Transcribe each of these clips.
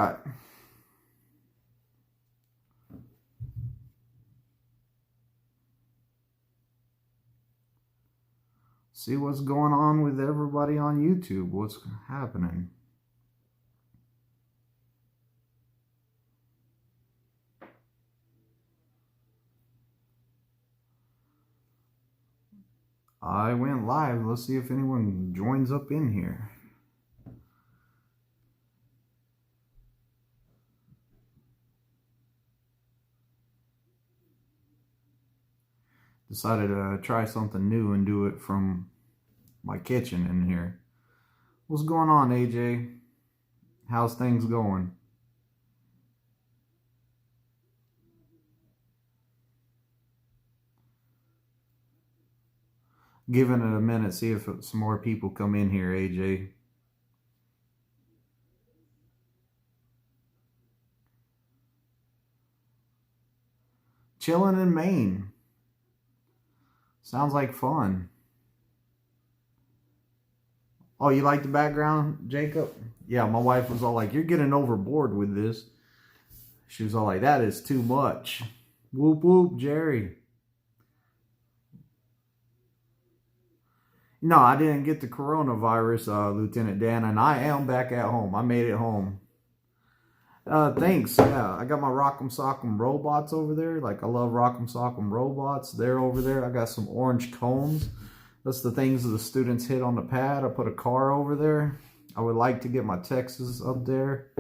Right. See what's going on with everybody on YouTube. What's happening? I went live. Let's see if anyone joins up in here. Decided to try something new and do it from my kitchen in here. What's going on, AJ? How's things going? Giving it a minute, see if some more people come in here, AJ. Chilling in Maine. Sounds like fun. Oh, you like the background, Jacob? Yeah, my wife was all like, you're getting overboard with this. She was all like, that is too much. Whoop, whoop, Jerry. No, I didn't get the coronavirus, Lieutenant Dan, and I am back at home. I made it home. Thanks. Yeah, I got my Rock'em Sock'em robots over there. Like, I love Rock'em Sock'em robots. They're over there. I got some orange cones. That's the things that the students hit on the pad. I put a car over there. I would like to get my Texas up there.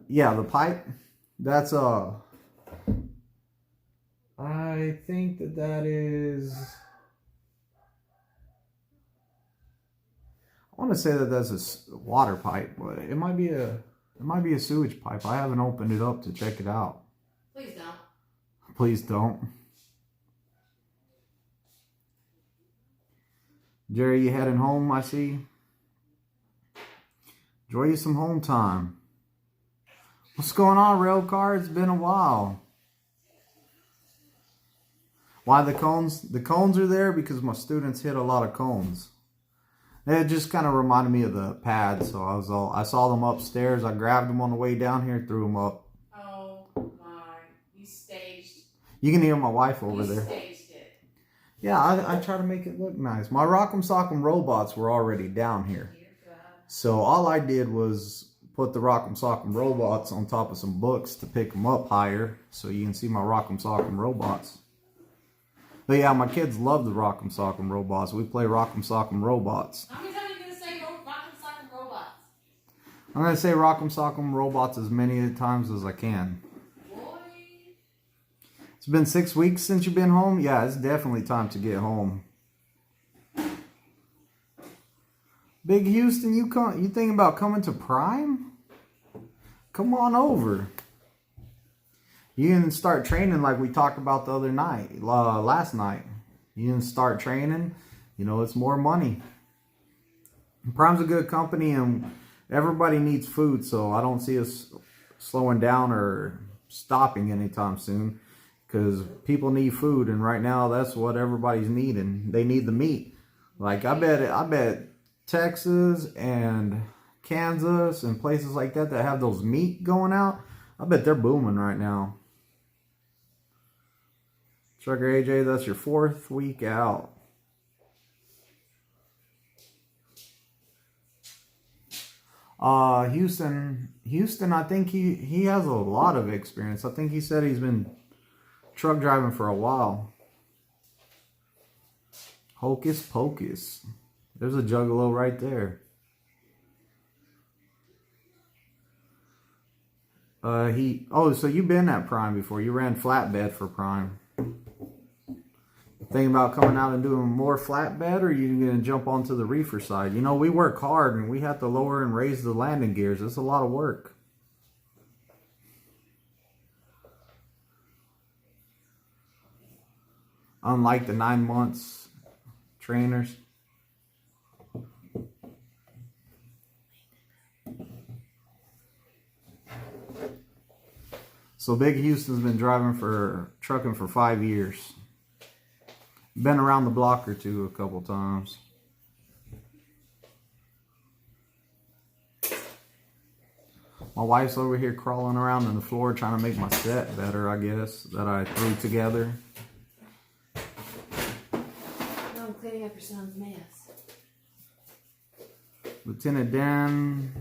Yeah, the pipe. That's, I think that is... I want to say that that's a water pipe, but it might be a sewage pipe. I haven't opened it up to check it out. Please don't. Please don't. Jerry, you heading home, I see. Enjoy you some home time. What's going on, Railcar? It's been a while. Why the cones? The cones are there because my students hit a lot of cones. It just kind of reminded me of the pad, so I saw them upstairs. I grabbed them on the way down here, threw them up. Oh my! You staged. You can hear my wife over there. You staged it. Yeah, I try to make it look nice. My Rock'em Sock'em robots were already down here, so all I did was put the Rock'em Sock'em robots on top of some books to pick them up higher, so you can see my Rock'em Sock'em robots. But yeah, my kids love the Rock'em Sock'em robots. We play Rock'em Sock'em robots. How many times are you going to say Rock'em Sock'em robots? I'm going to say Rock'em Sock'em robots as many times as I can. Boy. It's been 6 weeks since you've been home. Yeah, it's definitely time to get home. Big Houston, you thinking about coming to Prime? Come on over. You can start training like we talked about the other night, last night. You can start training. You know, it's more money. Prime's a good company and everybody needs food, so I don't see us slowing down or stopping anytime soon because people need food, and right now that's what everybody's needing. They need the meat. Like I bet Texas and Kansas and places like that have those meat going out, I bet they're booming right now. Trucker AJ, that's your 4th week out. Houston, I think he has a lot of experience. I think he said he's been truck driving for a while. Hocus pocus. There's a juggalo right there. So you've been at Prime before. You ran flatbed for Prime. Thinking about coming out and doing more flatbed, or are you going to jump onto the reefer side? You know, we work hard and we have to lower and raise the landing gears. It's a lot of work. Unlike the 9 months trainers. So Big Houston's been trucking for 5 years. Been around the block or two a couple times. My wife's over here crawling around on the floor trying to make my set better, I guess, that I threw together. No, I'm cleaning up your son's mess. Lieutenant Dan,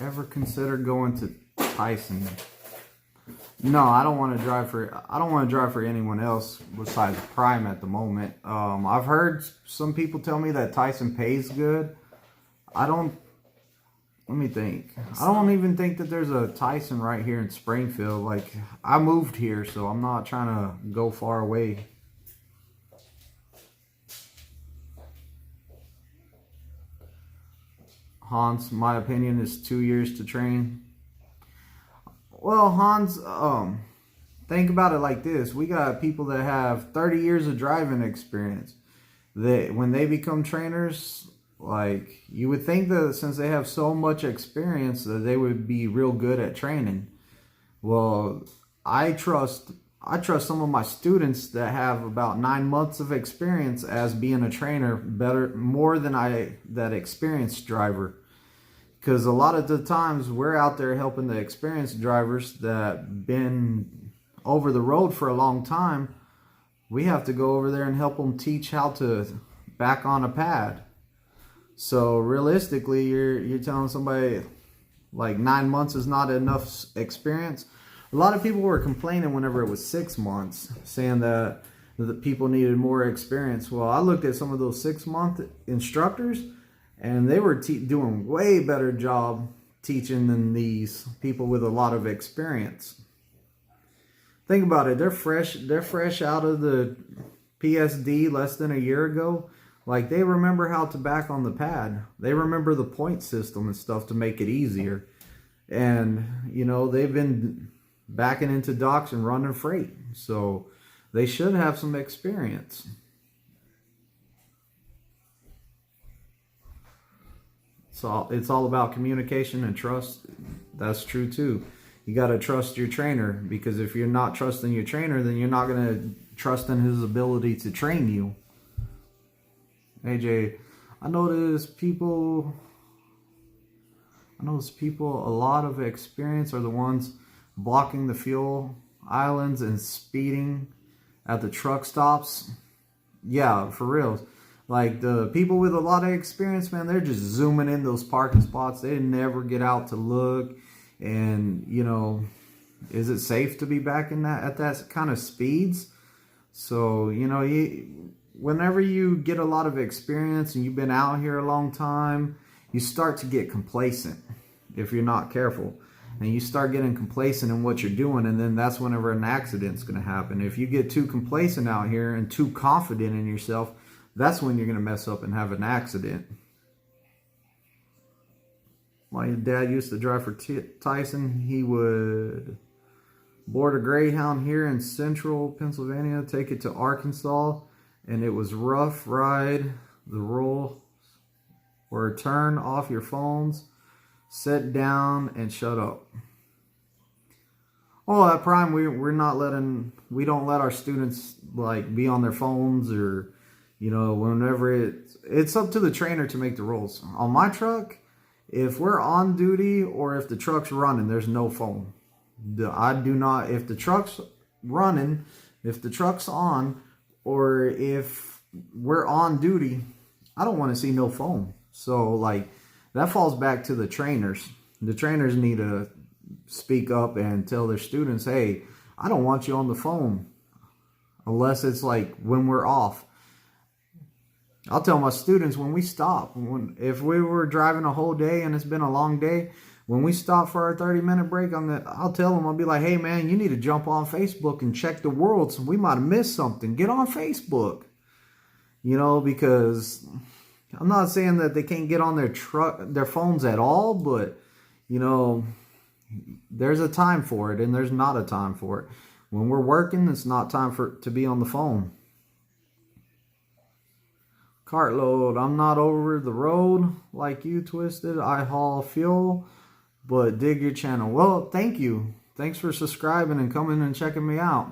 ever considered going to Tyson? No, I don't want to drive for anyone else besides Prime at the moment. I've heard some people tell me that Tyson pays good. Let me think. I don't even think that there's a Tyson right here in Springfield. Like, I moved here, so I'm not trying to go far away. Hans, my opinion is 2 years to train. Well, Hans, think about it like this. We got people that have 30 years of driving experience. When they become trainers, like, you would think that since they have so much experience that they would be real good at training. Well, I trust some of my students that have about 9 months of experience as being a trainer more than that experienced driver. Because a lot of the times we're out there helping the experienced drivers that been over the road for a long time. We have to go over there and help them teach how to back on a pad. So realistically, you're telling somebody like 9 months is not enough experience. A lot of people were complaining whenever it was 6 months, saying that the people needed more experience. Well, I looked at some of those 6-month instructors, and they were doing way better job teaching than these people with a lot of experience. Think about it. They're fresh out of the PSD less than a year ago. Like, they remember how to back on the pad. They remember the point system and stuff to make it easier. And, you know, they've been backing into docks and running freight. So they should have some experience. So it's all about communication and trust. That's true too. You got to trust your trainer, because if you're not trusting your trainer, then you're not going to trust in his ability to train you. AJ, I notice people a lot of experience are the ones blocking the fuel islands and speeding at the truck stops. Yeah, for real. Like, the people with a lot of experience, man, they're just zooming in those parking spots. They never get out to look. And, you know, is it safe to be back in at that kind of speeds? So, you know, whenever you get a lot of experience and you've been out here a long time, you start to get complacent if you're not careful. And you start getting complacent in what you're doing, and then that's whenever an accident's going to happen. If you get too complacent out here and too confident in yourself, that's when you're going to mess up and have an accident. My dad used to drive for Tyson. He would board a Greyhound here in central Pennsylvania, take it to Arkansas, and it was rough ride. The rule or turn off your phones, sit down, and shut up. Oh, at Prime, we don't let our students like be on their phones, or, you know, whenever it's up to the trainer to make the rules. On my truck, if we're on duty or if the truck's running, there's no phone. I do not, if the truck's running, if the truck's on, or if we're on duty, I don't want to see no phone. So, like, that falls back to the trainers. The trainers need to speak up and tell their students, hey, I don't want you on the phone unless it's like when we're off. I'll tell my students when we stop, if we were driving a whole day and it's been a long day, when we stop for our 30-minute break, I'll tell them, I'll be like, hey man, you need to jump on Facebook and check the world. So we might have missed something. Get on Facebook. You know, because I'm not saying that they can't get on their phones at all, but, you know, there's a time for it and there's not a time for it. When we're working, it's not time to be on the phone. Cartload, I'm not over the road like you, Twisted. I haul fuel, but dig your channel. Well, thank you. Thanks for subscribing and coming and checking me out.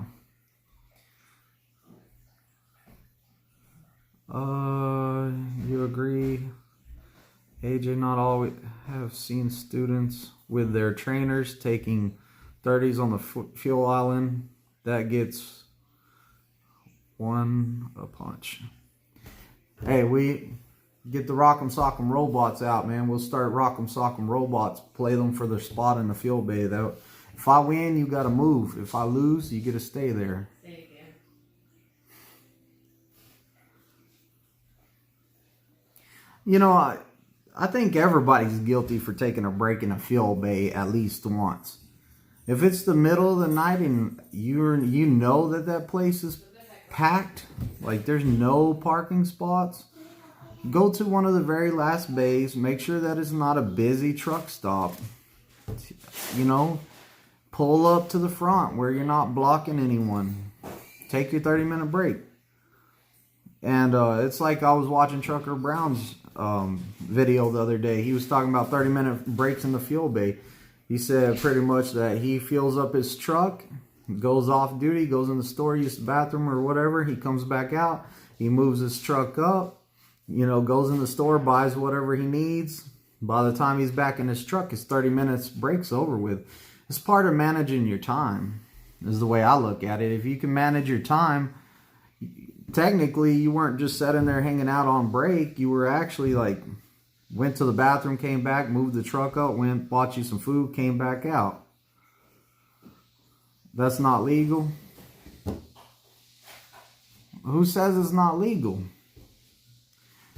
You agree? AJ, not always have seen students with their trainers taking 30s on the fuel island, that gets 1 a punch. Hey, we get the Rock'em Sock'em robots out, man. We'll start Rock'em Sock'em robots, play them for their spot in the fuel bay. Though, if I win, you got to move. If I lose, you get to stay there. Stay again. You know, I think everybody's guilty for taking a break in a fuel bay at least once. If it's the middle of the night and you know that place is packed, like there's no parking spots, go to one of the very last bays. Make sure that it's not a busy truck stop. You know, pull up to the front where you're not blocking anyone. Take your 30-minute break. And it's like I was watching Trucker Brown's video the other day. He was talking about 30-minute breaks in the fuel bay. He said pretty much that he fuels up his truck, goes off duty, goes in the store, uses the bathroom or whatever. He comes back out. He moves his truck up, you know, goes in the store, buys whatever he needs. By the time he's back in his truck, his 30 minutes break's over with. It's part of managing your time, is the way I look at it. If you can manage your time, technically you weren't just sitting there hanging out on break. You were actually like, went to the bathroom, came back, moved the truck up, went, bought you some food, came back out. That's not legal. Who says it's not legal?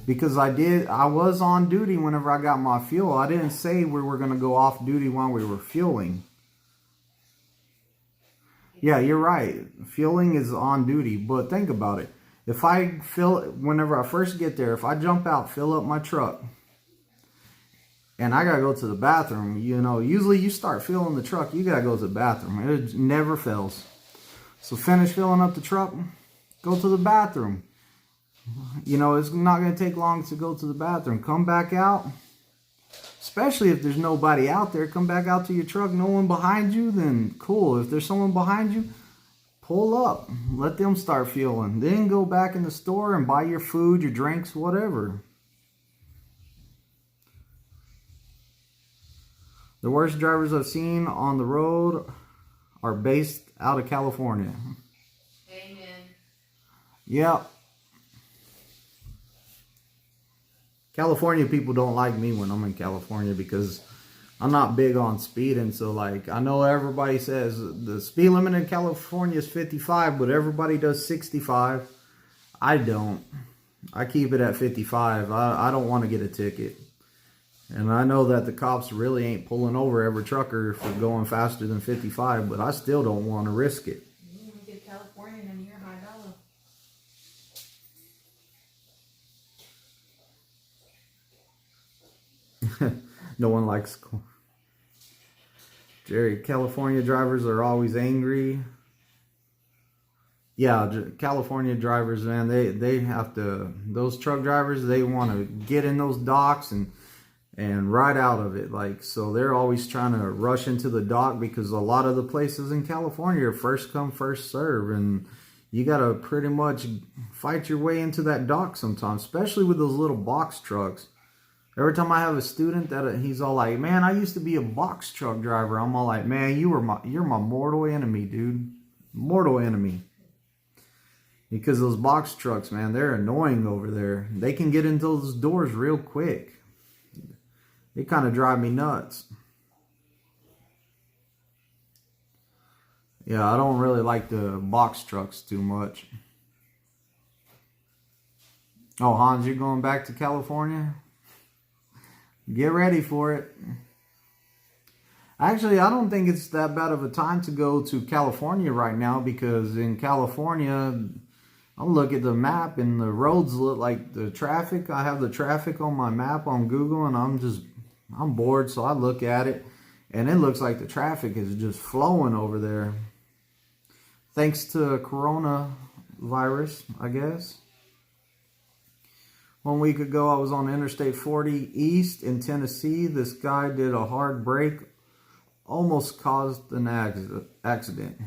Because I was on duty whenever I got my fuel. I didn't say we were going to go off duty while we were fueling. Yeah, you're right. Fueling is on duty, but think about it. If I whenever I first get there, if I jump out, fill up my truck, and I gotta go to the bathroom, you know, usually you start filling the truck, you gotta go to the bathroom. It never fails. So finish filling up the truck, go to the bathroom. You know, it's not gonna take long to go to the bathroom. Come back out, especially if there's nobody out there. Come back out to your truck, no one behind you, then cool. If there's someone behind you, pull up, let them start fueling. Then go back in the store and buy your food, your drinks, whatever. The worst drivers I've seen on the road are based out of California. Amen. Yeah. California people don't like me when I'm in California because I'm not big on speeding. So like, I know everybody says the speed limit in California is 55, but everybody does 65. I don't. I keep it at 55. I don't want to get a ticket. And I know that the cops really ain't pulling over every trucker for going faster than 55, but I still don't want to risk it. You get California and you're high dollar. No one likes Jerry. California drivers are always angry. Yeah, California drivers, man, they have to, those truck drivers, they want to get in those docks and ride out of it. Like, so they're always trying to rush into the dock because a lot of the places in California are first come, first serve, and you got to pretty much fight your way into that dock sometimes, especially with those little box trucks. Every time I have a student that he's all like, man, I used to be a box truck driver. I'm all like, man, you're my mortal enemy, dude. Mortal enemy. Because those box trucks, man, they're annoying over there. They can get into those doors real quick. They kind of drive me nuts. Yeah, I don't really like the box trucks too much. Oh, Hans, you're going back to California? Get ready for it. Actually, I don't think it's that bad of a time to go to California right now, because in California, I'll look at the map and the roads look like the traffic. I have the traffic on my map on Google, and I'm bored, so I look at it and it looks like the traffic is just flowing over there. Thanks to coronavirus, I guess. 1 week ago, I was on Interstate 40 East in Tennessee. This guy did a hard brake, almost caused an accident.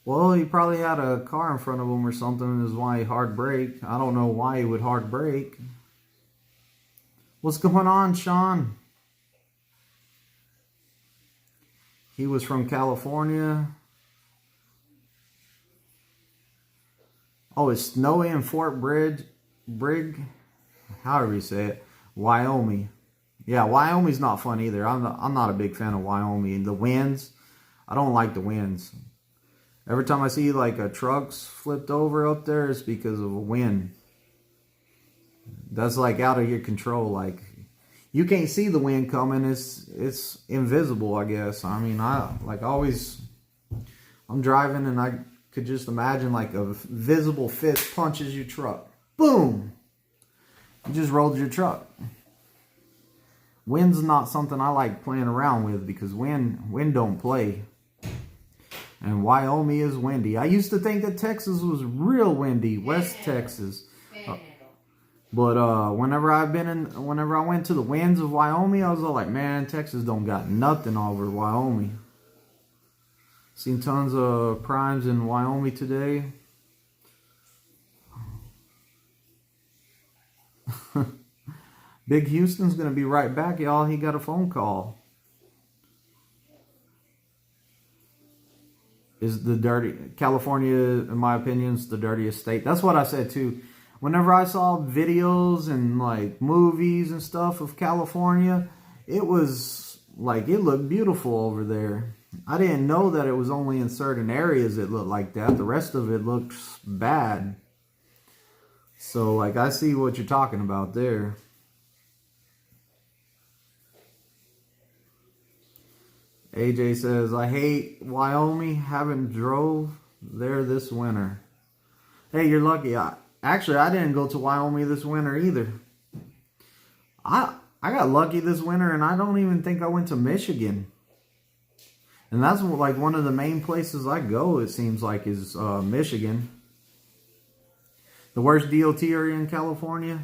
Well, he probably had a car in front of him or something, is why he hard braked. I don't know why he would hard brake. What's going on, Sean? He was from California. Oh, it's snowy in Fort Brigg, however you say it, Wyoming. Yeah, Wyoming's not fun either. I'm not a big fan of Wyoming. The winds, I don't like the winds. Every time I see like a truck's flipped over up there, it's because of a wind. That's like out of your control. Like you can't see the wind coming. It's invisible, I guess. I mean, I'm driving and I could just imagine like a visible fist punches your truck. Boom! You just rolled your truck. Wind's not something I like playing around with because wind don't play. And Wyoming is windy. I used to think that Texas was real windy, West Texas. But whenever I went to the winds of Wyoming, I was all like, man, Texas don't got nothing over Wyoming. Seen tons of primes in Wyoming today. Big Houston's going to be right back, y'all. He got a phone call. California, in my opinion, is the dirtiest state. That's what I said too. Whenever I saw videos and like movies and stuff of California, it was like, it looked beautiful over there. I didn't know that it was only in certain areas it looked like that. The rest of it looks bad. So like, I see what you're talking about there. AJ says, I hate Wyoming. Haven't drove there this winter. Hey, you're lucky. Actually, I didn't go to Wyoming this winter either. I got lucky this winter, and I don't even think I went to Michigan. And that's like one of the main places I go, it seems like, is Michigan. The worst DOT area in California.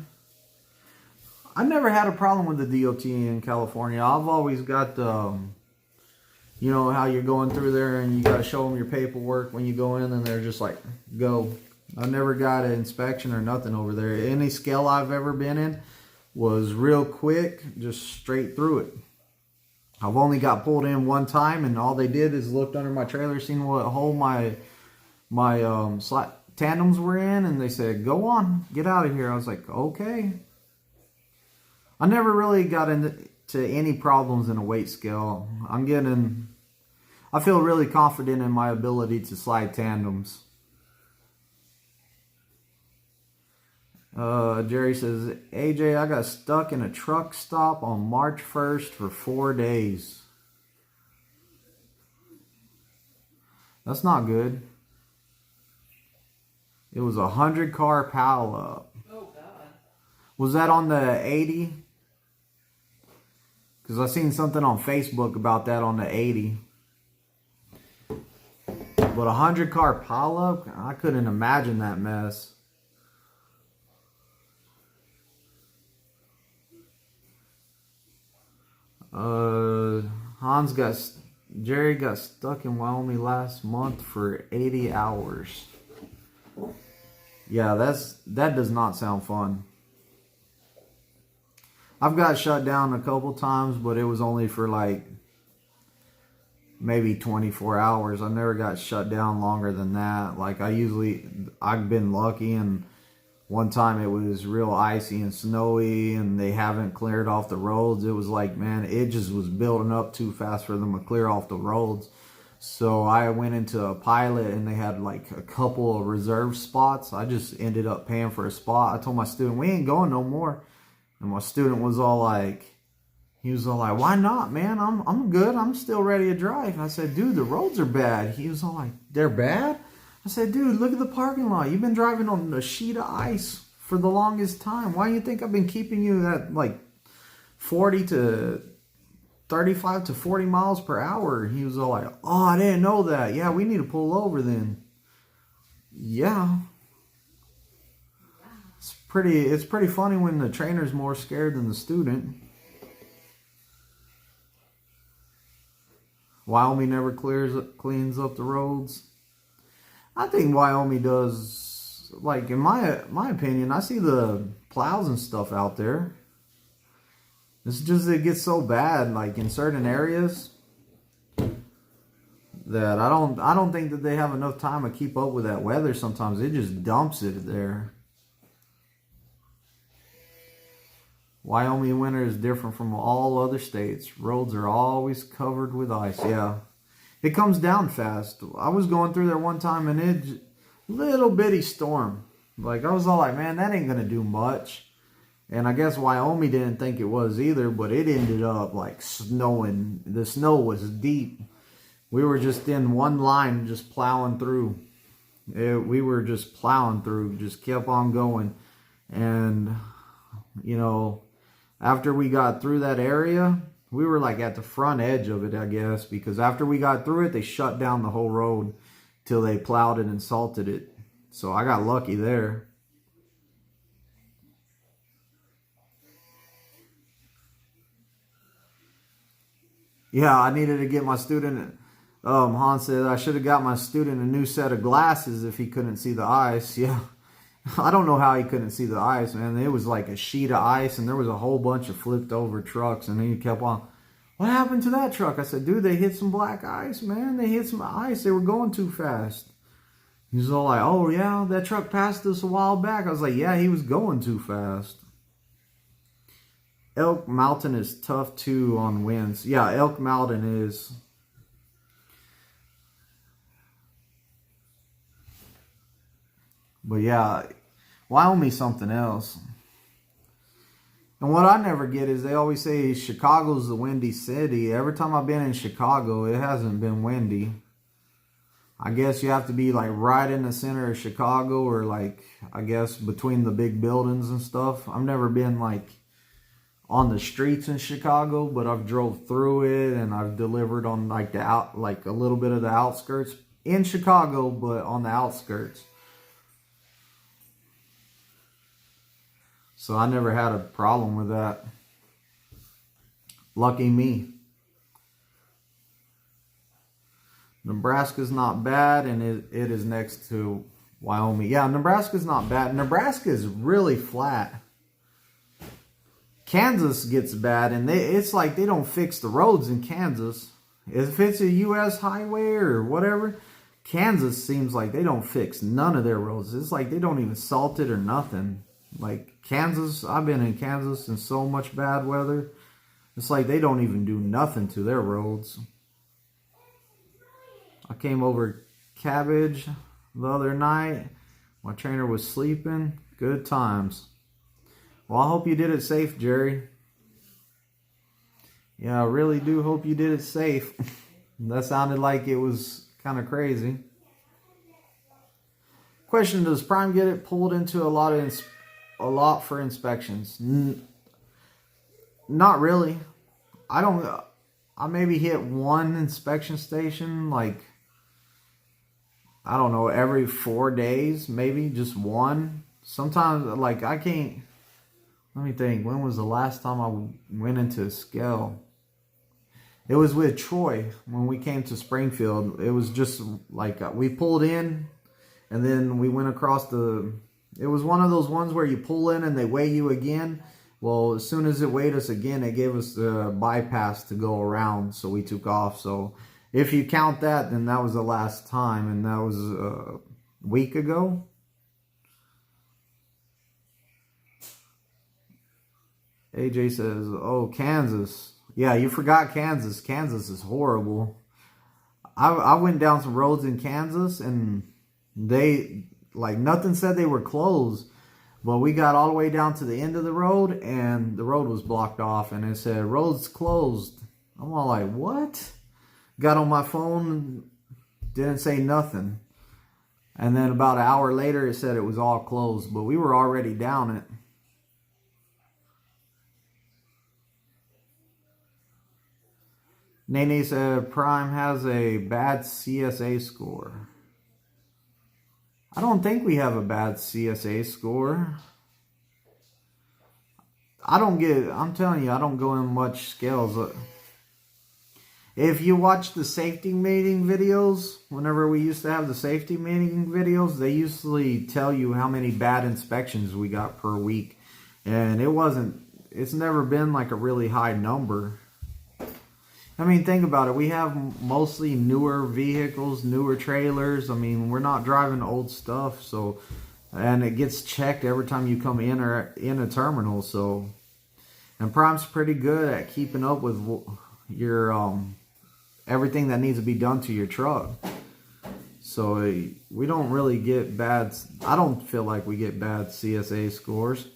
I never had a problem with the DOT in California. I've always got you know how you're going through there and you got to show them your paperwork when you go in and they're just like, go. I never got an inspection or nothing over there. Any scale I've ever been in was real quick, just straight through it. I've only got pulled in one time and all they did is looked under my trailer, seen what hole my tandems were in, and they said, go on, get out of here. I was like, okay. I never really got into any problems in a weight scale. I feel really confident in my ability to slide tandems. Jerry says, AJ, I got stuck in a truck stop on March 1st for 4 days. That's not good. It was 100-car pileup. Oh, God. Was that on the 80? Because I seen something on Facebook about that on the 80. But 100-car pileup? I couldn't imagine that mess. Jerry got stuck in Wyoming last month for 80 hours. Yeah, that does not sound fun. I've got shut down a couple times, but it was only for like maybe 24 hours. I never got shut down longer than that. Like I've been lucky, and one time it was real icy and snowy and they haven't cleared off the roads. It was like, man, it just was building up too fast for them to clear off the roads. So I went into a pilot and they had like a couple of reserve spots. I just ended up paying for a spot. I told my student, we ain't going no more. And my student was all like, why not, man? I'm good. I'm still ready to drive. And I said, dude, the roads are bad. He was all like, they're bad? I said, dude, look at the parking lot. You've been driving on a sheet of ice for the longest time. Why do you think I've been keeping you at like 35 to 40 miles per hour? He was all like, oh, I didn't know that. Yeah, we need to pull over then. Yeah. It's pretty funny when the trainer's more scared than the student. Wyoming never cleans up the roads. I think Wyoming does, like in my opinion, I see the plows and stuff out there. It's just it gets so bad, like in certain areas. that I don't think that they have enough time to keep up with that weather sometimes. It just dumps it there. Wyoming winter is different from all other states. Roads are always covered with ice. Yeah. It comes down fast. I was going through there one time and it little bitty storm. Like I was all like, man, that ain't gonna do much. And I guess Wyoming didn't think it was either, but it ended up like snowing. The snow was deep. We were just in one line, just plowing through. We were just plowing through, just kept on going. And, you know, after we got through that area, we were like at the front edge of it, I guess, because after we got through it, they shut down the whole road till they plowed it and salted it. So I got lucky there. Yeah, I needed to get my student, Han said, I should have got my student a new set of glasses if he couldn't see the ice. Yeah, I don't know how he couldn't see the ice, man. It was like a sheet of ice, and there was a whole bunch of flipped over trucks, and then he kept on, what happened to that truck? I said, dude, they hit some black ice, man. They hit some ice. They were going too fast. He's all like, oh, yeah, that truck passed us a while back. I was like, yeah, he was going too fast. Elk Mountain is tough too on winds. Yeah, Elk Mountain is. But yeah, Wyoming's something else. And what I never get is they always say Chicago's the windy city. Every time I've been in Chicago, it hasn't been windy. I guess you have to be like right in the center of Chicago, or like, I guess between the big buildings and stuff. I've never been like on the streets in Chicago, but I've drove through it and I've delivered on like like a little bit of the outskirts in Chicago, but on the outskirts. So I never had a problem with that. Lucky me. Nebraska's not bad, and it is next to Wyoming. Yeah, Nebraska's not bad. Nebraska is really flat. Kansas gets bad, and it's like they don't fix the roads in Kansas. If it's a U.S. highway or whatever, Kansas seems like they don't fix none of their roads. It's like they don't even salt it or nothing. Like Kansas, I've been in Kansas in so much bad weather. It's like they don't even do nothing to their roads. I came over Cabbage the other night. My trainer was sleeping. Good times. Well, I hope you did it safe, Jerry. Yeah, I really do hope you did it safe. That sounded like it was kind of crazy. Question, does Prime get it pulled into a lot for inspections? Not really. I maybe hit one inspection station, like, I don't know, every 4 days, maybe just one. Sometimes, like, I can't. Let me think. When was the last time I went into a scale? It was with Troy when we came to Springfield. It was just like we pulled in and then we went across the... It was one of those ones where you pull in and they weigh you again. Well, as soon as it weighed us again, it gave us the bypass to go around. So we took off. So if you count that, then that was the last time. And that was a week ago. AJ says, oh, Kansas. Yeah, you forgot Kansas. Kansas is horrible. I went down some roads in Kansas and they, like, nothing said they were closed. But we got all the way down to the end of the road and the road was blocked off and it said, road's closed. I'm all like, what? Got on my phone, didn't say nothing. And then about an hour later, it said it was all closed. But we were already down it. Nene said Prime has a bad CSA score. I don't think we have a bad CSA score. I'm telling you, I don't go in much scales. If you watch the safety meeting videos, whenever we used to have the safety meeting videos, they usually tell you how many bad inspections we got per week. And it's never been like a really high number. I mean, think about it. We have mostly newer vehicles, newer trailers. I mean, we're not driving old stuff, so, and it gets checked every time you come in or in a terminal. So, and Prime's pretty good at keeping up with your everything that needs to be done to your truck. So we don't really get bad. I don't feel like we get bad CSA scores.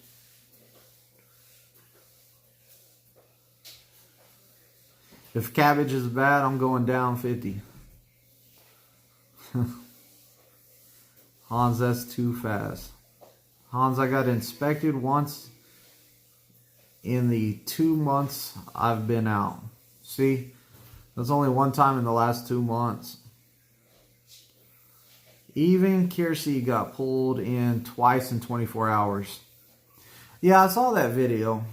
If cabbage is bad, I'm going down 50. Hans, that's too fast. Hans, I got inspected once in the 2 months I've been out. See, that's only one time in the last 2 months. Even Kiersey got pulled in twice in 24 hours. Yeah, I saw that video.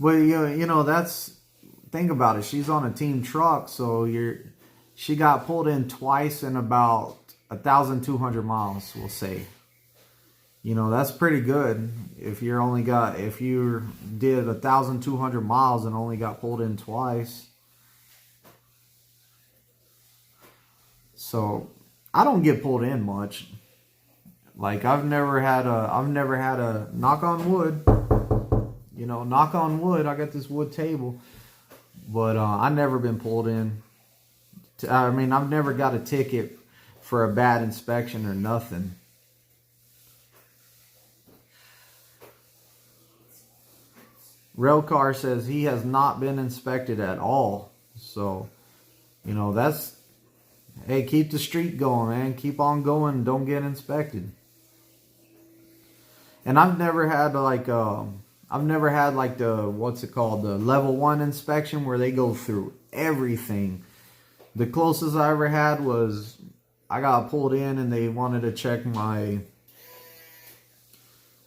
But you know that's, think about it. She's on a team truck, so she got pulled in twice in about 1,200 miles, we'll say. You know, that's pretty good if you did 1,200 miles and only got pulled in twice. So I don't get pulled in much. Like I've never had a knock on wood. You know, knock on wood. I got this wood table, but I've never been pulled in. I mean, I've never got a ticket for a bad inspection or nothing. Railcar says he has not been inspected at all. So, you know, that's, hey, keep the streak going, man. Keep on going. Don't get inspected. And I've never had like the, what's it called, the level 1 inspection where they go through everything. The closest I ever had was I got pulled in and they wanted to check my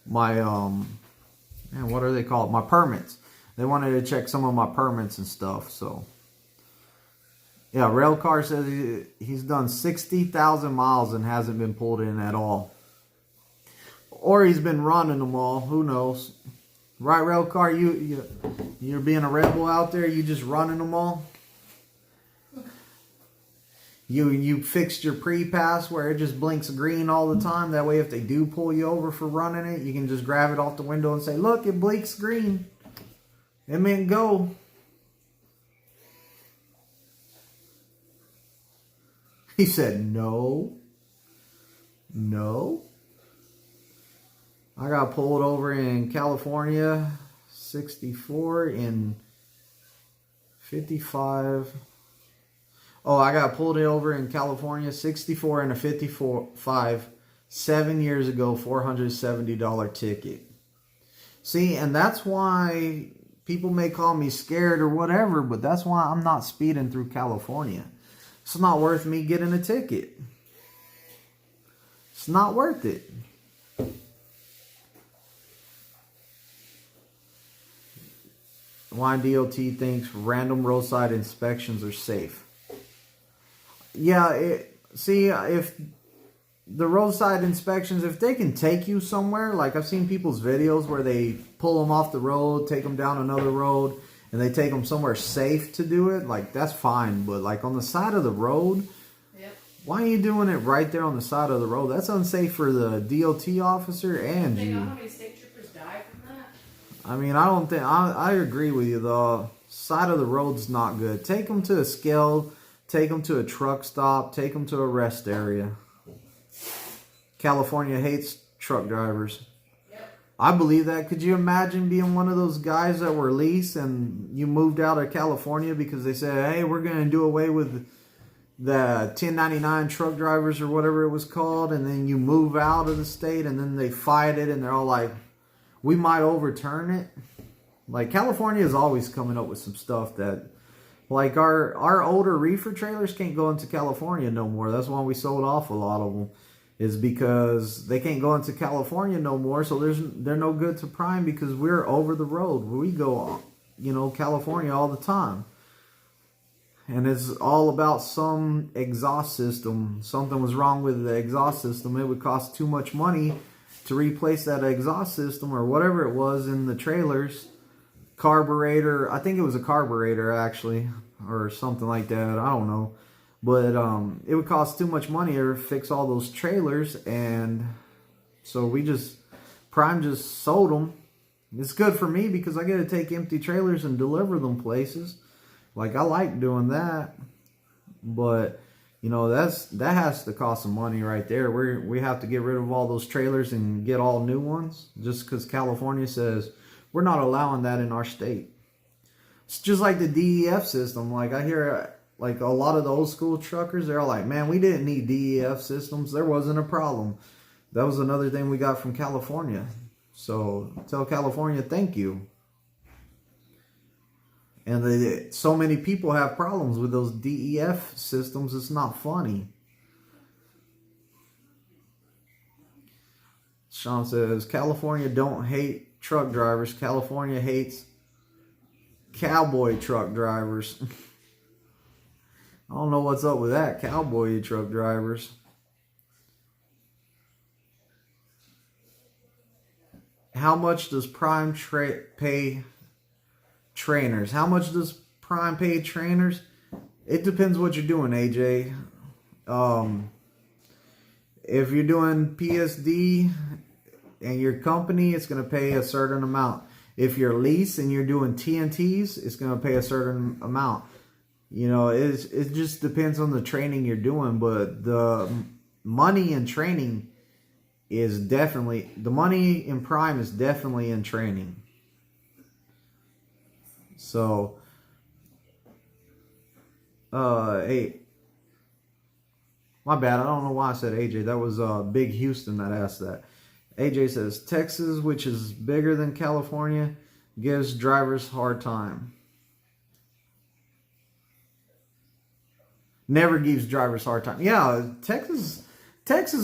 man, what are they called? My permits. They wanted to check some of my permits and stuff. So yeah, Railcar says he's done 60,000 miles and hasn't been pulled in at all. Or he's been running them all. Who knows? Right, Railcar? You're being a rebel out there. You just running them all. You fixed your pre-pass where it just blinks green all the time. That way, if they do pull you over for running it, you can just grab it off the window and say, "Look, it blinks green. It meant go." He said, "No, no." I got pulled over in California, 64 in 55. Oh, I got pulled over in California, 64 and a 55, 7 years ago, $470 ticket. See, and that's why people may call me scared or whatever, but that's why I'm not speeding through California. It's not worth me getting a ticket. It's not worth it. Why DOT thinks random roadside inspections are safe. Yeah, see, if the roadside inspections, if they can take you somewhere, like I've seen people's videos where they pull them off the road, take them down another road, and they take them somewhere safe to do it, like that's fine. But like on the side of the road, yep. Why are you doing it right there on the side of the road? That's unsafe for the DOT officer and you. You know how many state troopers die from that? I mean, I don't think, I agree with you. The side of the road's not good. Take them to a scale. Take them to a truck stop. Take them to a rest area. California hates truck drivers. Yep. I believe that. Could you imagine being one of those guys that were leased and you moved out of California because they said, hey, we're going to do away with the 1099 truck drivers or whatever it was called, and then you move out of the state and then they fight it and they're all like, we might overturn it. Like California is always coming up with some stuff that, like our older reefer trailers can't go into California no more. That's why we sold off a lot of them, is because they can't go into California no more. So they're no good to Prime because we're over the road. We go, you know, California all the time. And it's all about some exhaust system. Something was wrong with the exhaust system. It would cost too much money to replace that exhaust system or whatever it was in the trailers. carburetor. I think it was a carburetor actually, or something like that. I don't know. But it would cost too much money to fix all those trailers, and so Prime just sold them. It's good for me because I get to take empty trailers and deliver them places. Like, I like doing that. But, you know, that has to cost some money right there. We have to get rid of all those trailers and get all new ones just because California says we're not allowing that in our state. It's just like the DEF system. Like, I hear like a lot of the old school truckers, they're like, man, we didn't need DEF systems. There wasn't a problem. That was another thing we got from California. So tell California thank you. And so many people have problems with those DEF systems, it's not funny. Sean says, California don't hate truck drivers. California hates cowboy truck drivers. I don't know what's up with that, cowboy truck drivers. How much does Prime pay trainers? How much does Prime pay trainers? It depends what you're doing, AJ. If you're doing PSD and your company, it's going to pay a certain amount. If you're lease and you're doing TNTs, it's going to pay a certain amount. You know, it just depends on the training you're doing, but the money in training is definitely, the money in Prime is definitely in training. So, hey, my bad. I don't know why I said AJ. That was Big Houston that asked that. AJ says, Texas, which is bigger than California, gives drivers hard time. Never gives drivers hard time. Yeah, Texas,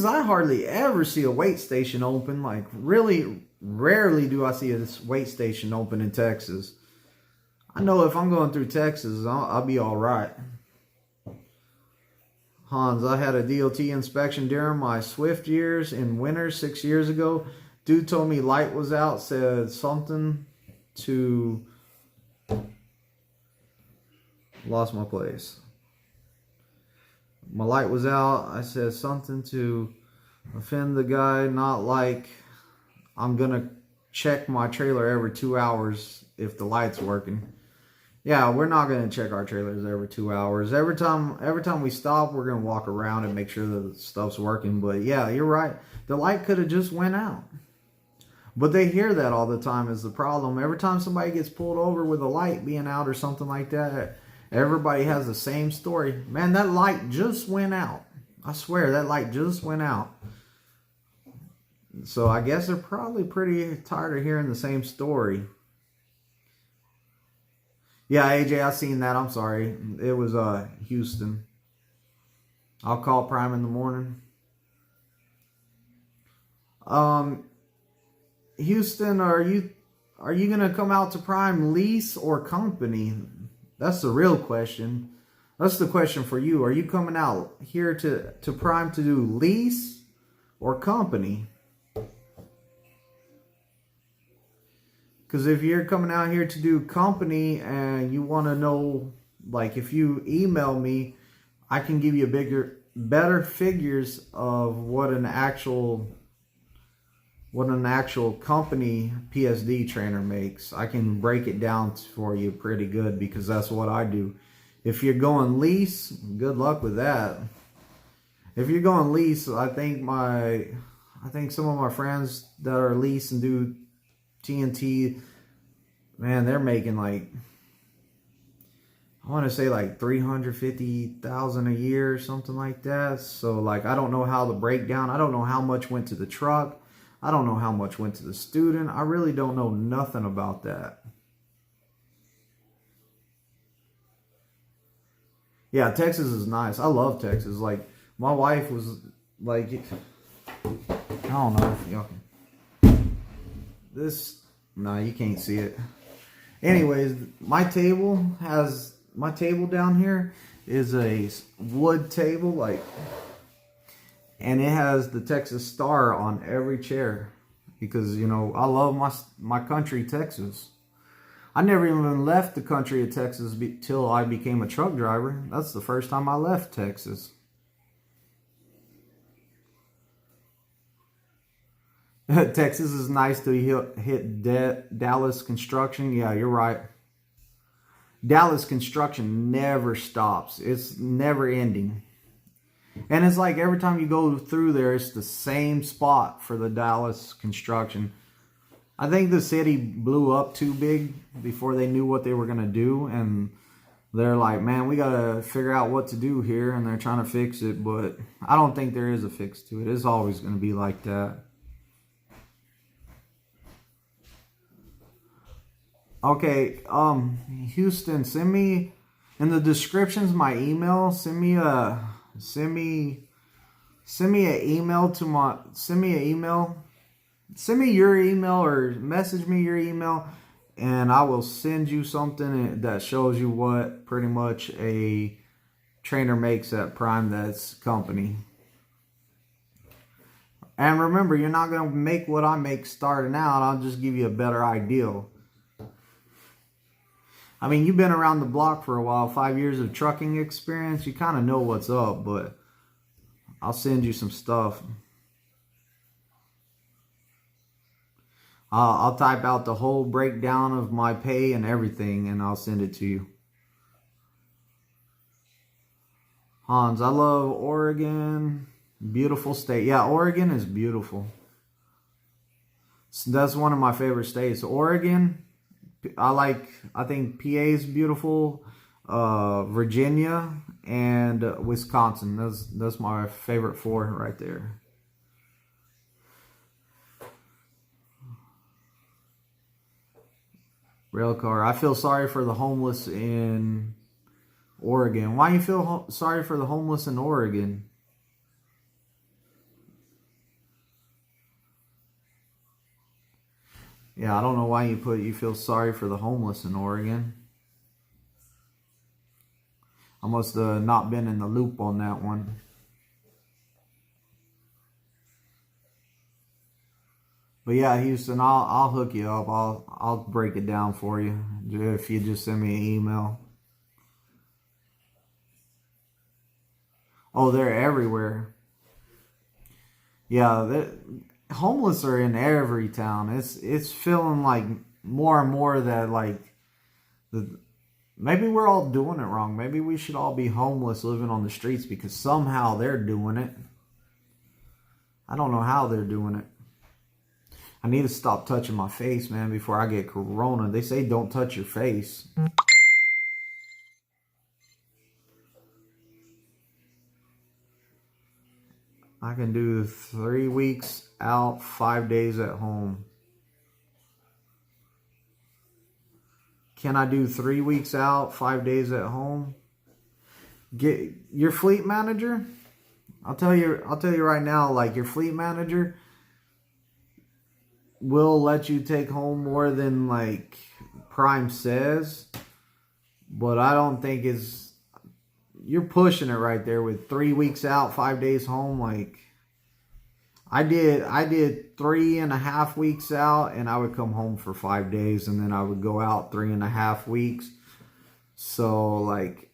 I hardly ever see a weight station open. Like, really rarely do I see a weight station open in Texas. I know if I'm going through Texas, I'll be all right. Hans, I had a DOT inspection during my Swift years in winter 6 years ago. Dude told me light was out, said something to... Lost my place. My light was out. I said something to offend the guy, not like I'm going to check my trailer every 2 hours if the light's working. Yeah, we're not going to check our trailers every 2 hours. Every time we stop, we're going to walk around and make sure that the stuff's working. But yeah, you're right. The light could have just went out. But they hear that all the time is the problem. Every time somebody gets pulled over with a light being out or something like that, everybody has the same story. Man, that light just went out. I swear, that light just went out. So I guess they're probably pretty tired of hearing the same story. Yeah, AJ, I seen that. I'm sorry. It was Houston. I'll call Prime in the morning. Houston, are you gonna come out to Prime lease or company? That's the real question. That's the question for you. Are you coming out here to Prime to do lease or company? Because if you're coming out here to do company and you want to know, like, if you email me, I can give you better figures of what an actual company PSD trainer makes. I can break it down for you pretty good because that's what I do. If you're going lease, good luck with that. If you're going lease, I think some of my friends that are lease and do TNT, man, they're making like, I want to say like $350,000 a year or something like that. So like, I don't know how the breakdown, I don't know how much went to the truck. I don't know how much went to the student. I really don't know nothing about that. Yeah, Texas is nice. I love Texas. Like, my wife was like, I don't know if y'all can. No, you can't see it. Anyways, my table down here is a wood table, like, and it has the Texas Star on every chair because, you know, I love my country, Texas. I never even left the country of Texas till I became a truck driver. That's the first time I left Texas. Texas is nice till you hit Dallas construction. Yeah, you're right. Dallas construction never stops. It's never ending. And it's like every time you go through there, it's the same spot for the Dallas construction. I think the city blew up too big before they knew what they were going to do. And they're like, man, we got to figure out what to do here. And they're trying to fix it. But I don't think there is a fix to it. It's always going to be like that. Okay, Houston, send me in the descriptions my email. Send me an email to my send me your email or message me your email, and I will send you something that shows you what pretty much a trainer makes at Prime. That's company. And remember, you're not gonna make what I make starting out. I'll just give you a better idea. I mean, you've been around the block for a while, 5 years of trucking experience. You kind of know what's up, but I'll send you some stuff. I'll type out the whole breakdown of my pay and everything, and I'll send it to you. Hans, I love Oregon. Beautiful state. Yeah, Oregon is beautiful. So that's one of my favorite states. Oregon. I think PA is beautiful, Virginia, and Wisconsin. That's my favorite 4 right there. Railcar. I feel sorry for the homeless in Oregon. Why you feel sorry for the homeless in Oregon? Yeah, I don't know why you feel sorry for the homeless in Oregon. I must have not been in the loop on that one. But yeah, Houston, I'll hook you up. I'll break it down for you if you just send me an email. Oh, they're everywhere. Yeah, homeless are in every town. It's feeling like more and more that maybe we're all doing it wrong. Maybe we should all be homeless living on the streets because somehow they're doing it. I don't know how they're doing it. I need to stop touching my face, man, before I get corona. They say don't touch your face. I can do 3 weeks out, 5 days at home. Can I do 3 weeks out, 5 days at home? Get your fleet manager. I'll tell you right now, like your fleet manager will let you take home more than like Prime says, but I don't think you're pushing it right there with 3 weeks out, 5 days home. Like I did 3.5 weeks out, and I would come home for 5 days, and then I would go out 3.5 weeks. So like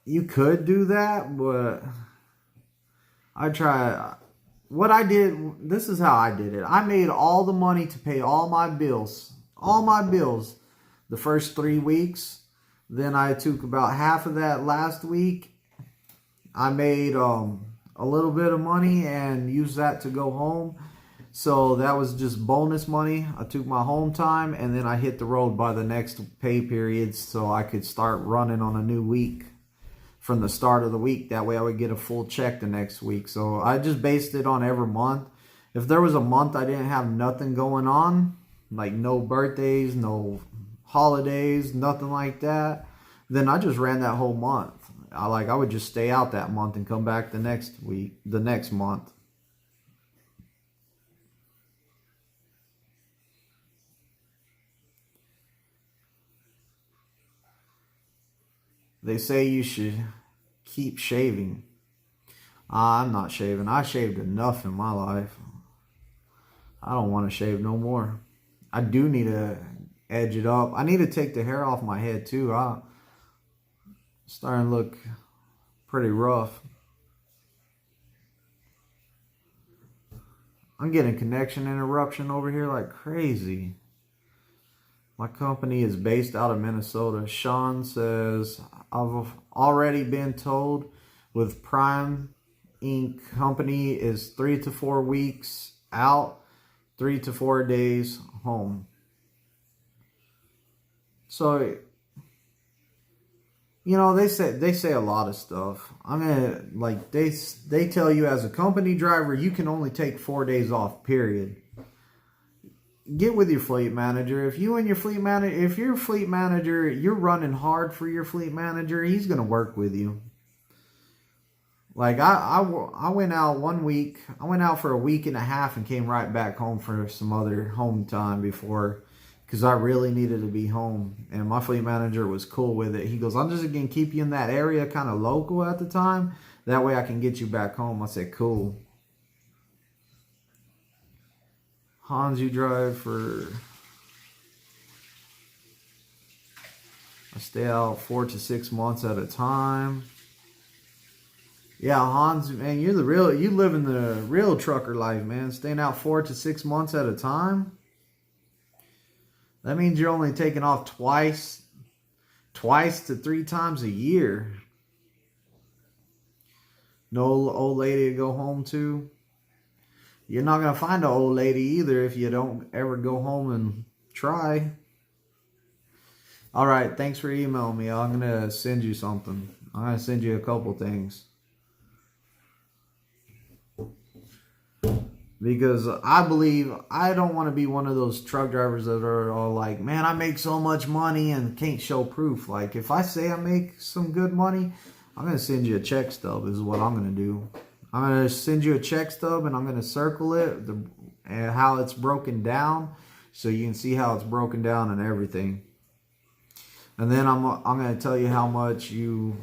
you could do that, but I try. What I did, this is how I did it. I made all the money to pay all my bills the first 3 weeks. Then I took about half of that last week. I made a little bit of money and used that to go home. So that was just bonus money. I took my home time, and then I hit the road by the next pay period so I could start running on a new week from the start of the week. That way I would get a full check the next week. So I just based it on every month. If there was a month I didn't have nothing going on, like no birthdays, no holidays, nothing like that, then I just ran that whole month. I would just stay out that month and come back the next month. They say you should keep shaving. I'm not shaving. I shaved enough in my life. I don't want to shave no more. I do need to edge it up. I need to take the hair off my head too. I'm starting to look pretty rough. I'm getting connection interruption over here like crazy. My company is based out of Minnesota. Sean says, I've already been told with Prime Inc. company is 3 to 4 weeks out, 3 to 4 days home. So, you know, they say a lot of stuff. I mean, like they tell you as a company driver, you can only take 4 days off, period. Get with your fleet manager. If your fleet manager, you're running hard for your fleet manager, he's going to work with you. Like I went out 1 week. I went out for a week and a half and came right back home for some other home time before, because I really needed to be home. And my fleet manager was cool with it. He goes, I'm just going to keep you in that area, kind of local at the time. That way I can get you back home. I said, cool. Hans, you drive for... I stay out 4 to 6 months at a time. Yeah, Hans, man, you live in the real trucker life, man. Staying out 4 to 6 months at a time. That means you're only taking off twice to 3 times a year. No old lady to go home to. You're not going to find an old lady either if you don't ever go home and try. All right, thanks for emailing me. I'm going to send you something. I'm going to send you a couple things. Because I believe I don't want to be one of those truck drivers that are all like, man, I make so much money and can't show proof. Like, if I say I make some good money, I'm going to send you a check stub is what I'm going to do. I'm going to send you a check stub and I'm going to circle it and how it's broken down so you can see how it's broken down and everything. And then I'm going to tell you how much you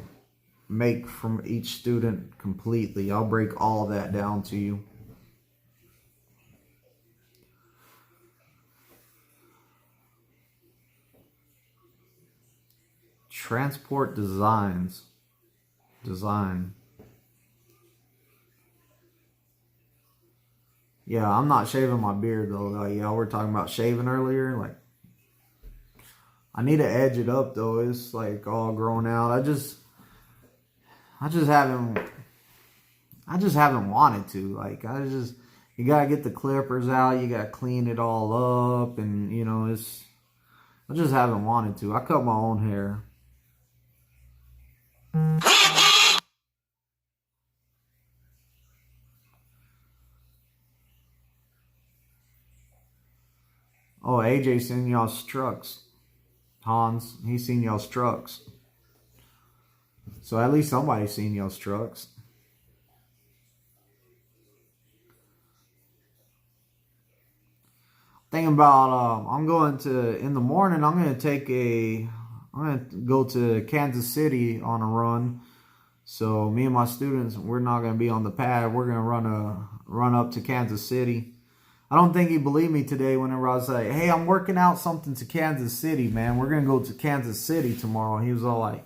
make from each student completely. I'll break all that down to you. Transport design. Yeah, I'm not shaving my beard though. Like y'all were talking about shaving earlier. Like, I need to edge it up though. It's like all grown out. I just haven't wanted to. Like, you gotta get the clippers out. You gotta clean it all up, and you know, I just haven't wanted to. I cut my own hair. Oh, AJ seen y'all's trucks. Hans, he's seen y'all's trucks. So at least somebody's seen y'all's trucks. Thinking about, I'm going to, in the morning, I'm going to go to Kansas City on a run. So me and my students, we're not going to be on the pad. We're going to run up to Kansas City. I don't think he believed me today whenever I was like, hey, I'm working out something to Kansas City, man. We're going to go to Kansas City tomorrow. He was all like,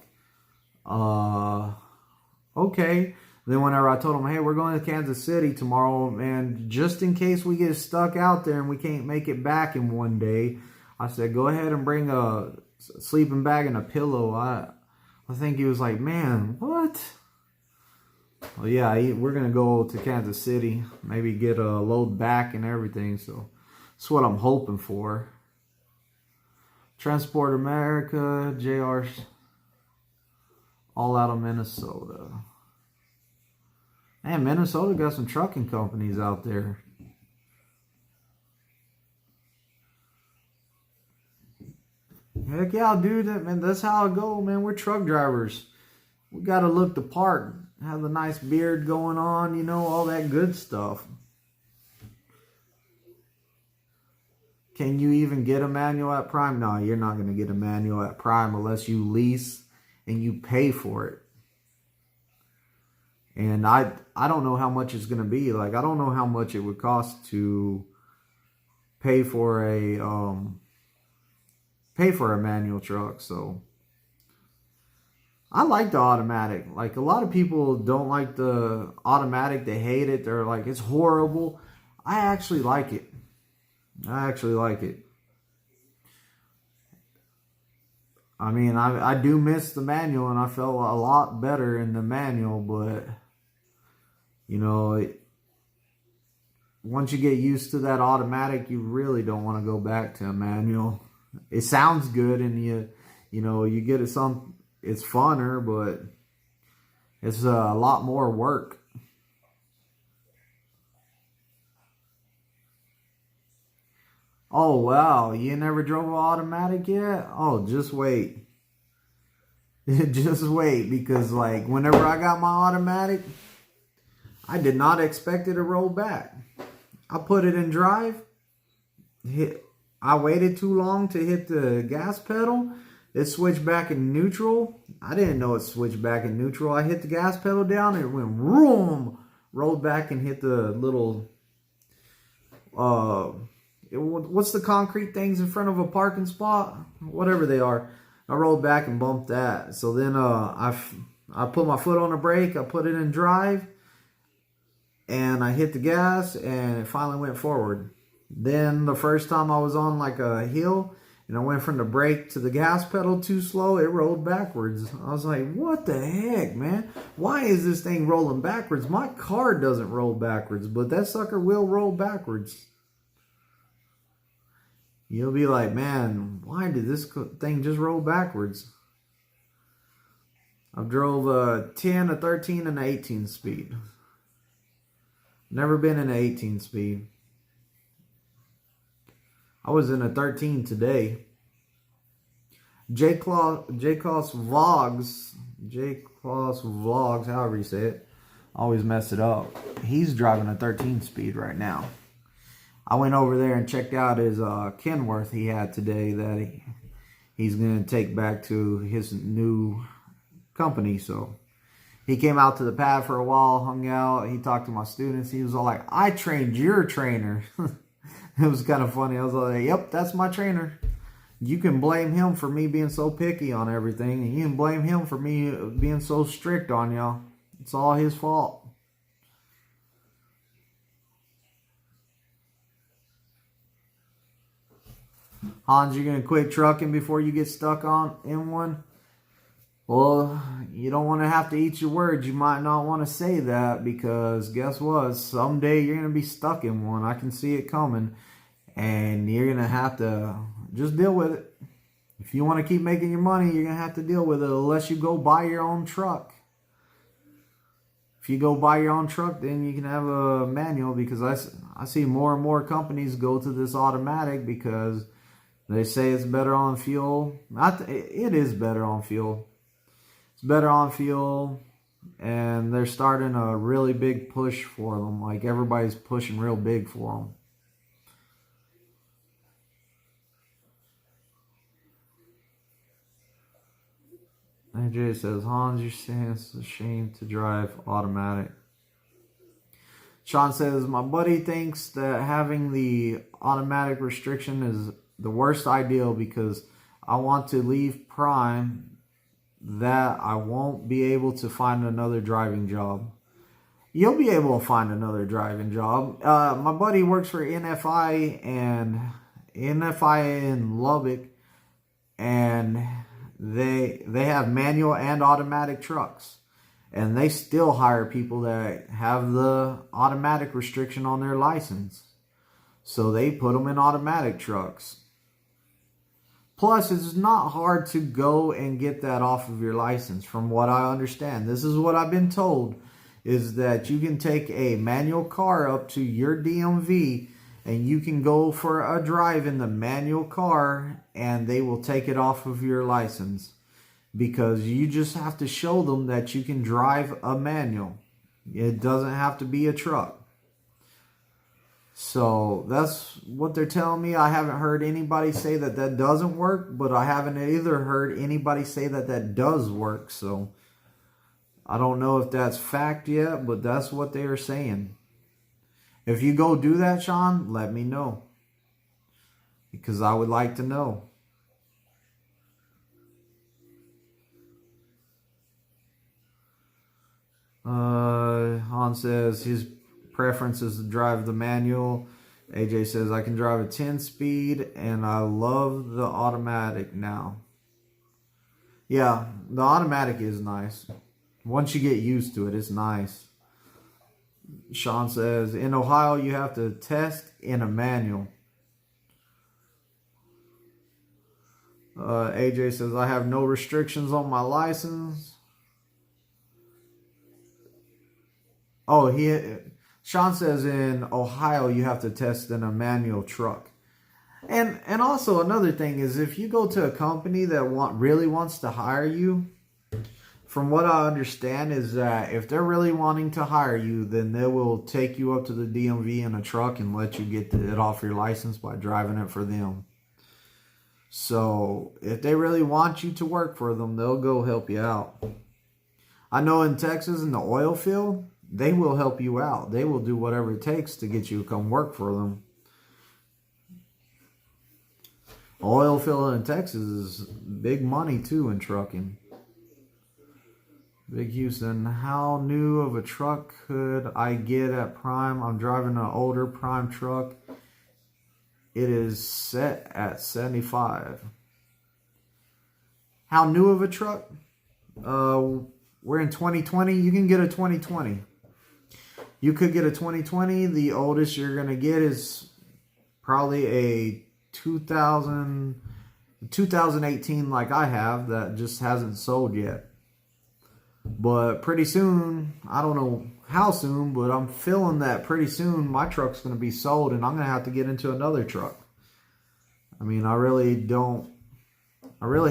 okay. Then whenever I told him, hey, we're going to Kansas City tomorrow, and just in case we get stuck out there and we can't make it back in one day, I said, go ahead and bring a sleeping bag and a pillow. I think he was like, man, what? Well, yeah, we're going to go to Kansas City, maybe get a load back and everything. So that's what I'm hoping for. Transport America, JR, all out of Minnesota. Man, Minnesota got some trucking companies out there. Heck yeah, dude. Man, that's how it go, man. We're truck drivers. We got to look the part. Have a nice beard going on, you know, all that good stuff. Can you even get a manual at Prime? No, you're not going to get a manual at Prime unless you lease and you pay for it. And I don't know how much it's going to be. Like, I don't know how much it would cost to pay for pay for a manual truck. So I like the automatic. Like, a lot of people don't like the automatic. They hate it. They're like, it's horrible. I actually like it. I actually like it. I mean, I do miss the manual, and I felt a lot better in the manual, but, you know, once you get used to that automatic, you really don't want to go back to a manual. It sounds good, and you know, you get it it's funner, but it's a lot more work. Oh, wow. You never drove an automatic yet? Oh, just wait. Just wait, because like whenever I got my automatic, I did not expect it to roll back. I put it in drive. I waited too long to hit the gas pedal. It switched back in neutral. I didn't know it switched back in neutral. I hit the gas pedal down. It went vroom, rolled back and hit the little what's the concrete things in front of a parking spot? Whatever they are. I rolled back and bumped that. So then I put my foot on the brake. I put it in drive. And I hit the gas, and it finally went forward. Then the first time I was on like a hill, and I went from the brake to the gas pedal too slow, it rolled backwards. I was like, what the heck, man? Why is this thing rolling backwards? My car doesn't roll backwards, but that sucker will roll backwards. You'll be like, man, why did this thing just roll backwards? I've drove a 10, a 13, and an 18 speed. Never been in an 18 speed. I was in a 13 today. J-Class Vlogs, however you say it. I always mess it up. He's driving a 13 speed right now. I went over there and checked out his Kenworth he had today that he's going to take back to his new company. So he came out to the pad for a while, hung out. He talked to my students. He was all like, I trained your trainer. It was kind of funny. I was like, yep, that's my trainer. You can blame him for me being so picky on everything. And you can blame him for me being so strict on y'all. It's all his fault. Hans, you going to quit trucking before you get stuck in one? Well, you don't want to have to eat your words. You might not want to say that, because guess what? Someday you're going to be stuck in one. I can see it coming. And you're going to have to just deal with it. If you want to keep making your money, you're going to have to deal with it, unless you go buy your own truck. If you go buy your own truck, then you can have a manual, because I see more and more companies go to this automatic because they say it's better on fuel. It is better on fuel. It's better on fuel, and they're starting a really big push for them. Like, everybody's pushing real big for them. AJ says, Hans, you're saying it's a shame to drive automatic. Sean says, my buddy thinks that having the automatic restriction is the worst ideal, because I want to leave Prime that I won't be able to find another driving job. You'll be able to find another driving job. My buddy works for NFI in Lubbock, and they have manual and automatic trucks, and they still hire people that have the automatic restriction on their license. So they put them in automatic trucks. Plus, it's not hard to go and get that off of your license, from what I understand. This is what I've been told, is that you can take a manual car up to your DMV, and you can go for a drive in the manual car, and they will take it off of your license, because you just have to show them that you can drive a manual. It doesn't have to be a truck. So that's what they're telling me. I haven't heard anybody say that that doesn't work, but I haven't either heard anybody say that that does work. So I don't know if that's fact yet, but that's what they are saying. If you go do that, Sean, let me know, because I would like to know. Han says his preference is to drive the manual. AJ says I can drive a 10-speed and I love the automatic now. Yeah, the automatic is nice. Once you get used to it, it's nice. Sean says, in Ohio, you have to test in a manual. AJ says, I have no restrictions on my license. Oh, Sean says in Ohio, you have to test in a manual truck. And also another thing is if you go to a company that really wants to hire you, from what I understand is that if they're really wanting to hire you, then they will take you up to the DMV in a truck and let you get it off your license by driving it for them. So if they really want you to work for them, they'll go help you out. I know in Texas in the oil field, they will help you out. They will do whatever it takes to get you to come work for them. Oil field in Texas is big money too in trucking. Big Houston, how new of a truck could I get at Prime? I'm driving an older Prime truck. It is set at 75. How new of a truck? We're in 2020. You can get a 2020. You could get a 2020. The oldest you're going to get is probably a 2018 like I have that just hasn't sold yet. But pretty soon, I don't know how soon, but I'm feeling that pretty soon my truck's going to be sold and I'm going to have to get into another truck. I mean, I really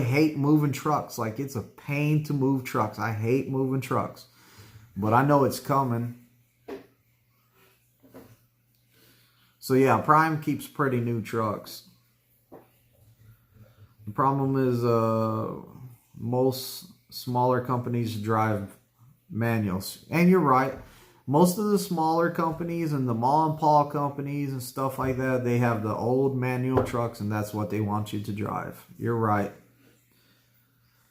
hate moving trucks. Like, it's a pain to move trucks. I hate moving trucks. But I know it's coming. So yeah, Prime keeps pretty new trucks. The problem is most smaller companies drive manuals. And you're right. Most of the smaller companies and the mom and pop companies and stuff like that, they have the old manual trucks and that's what they want you to drive. You're right.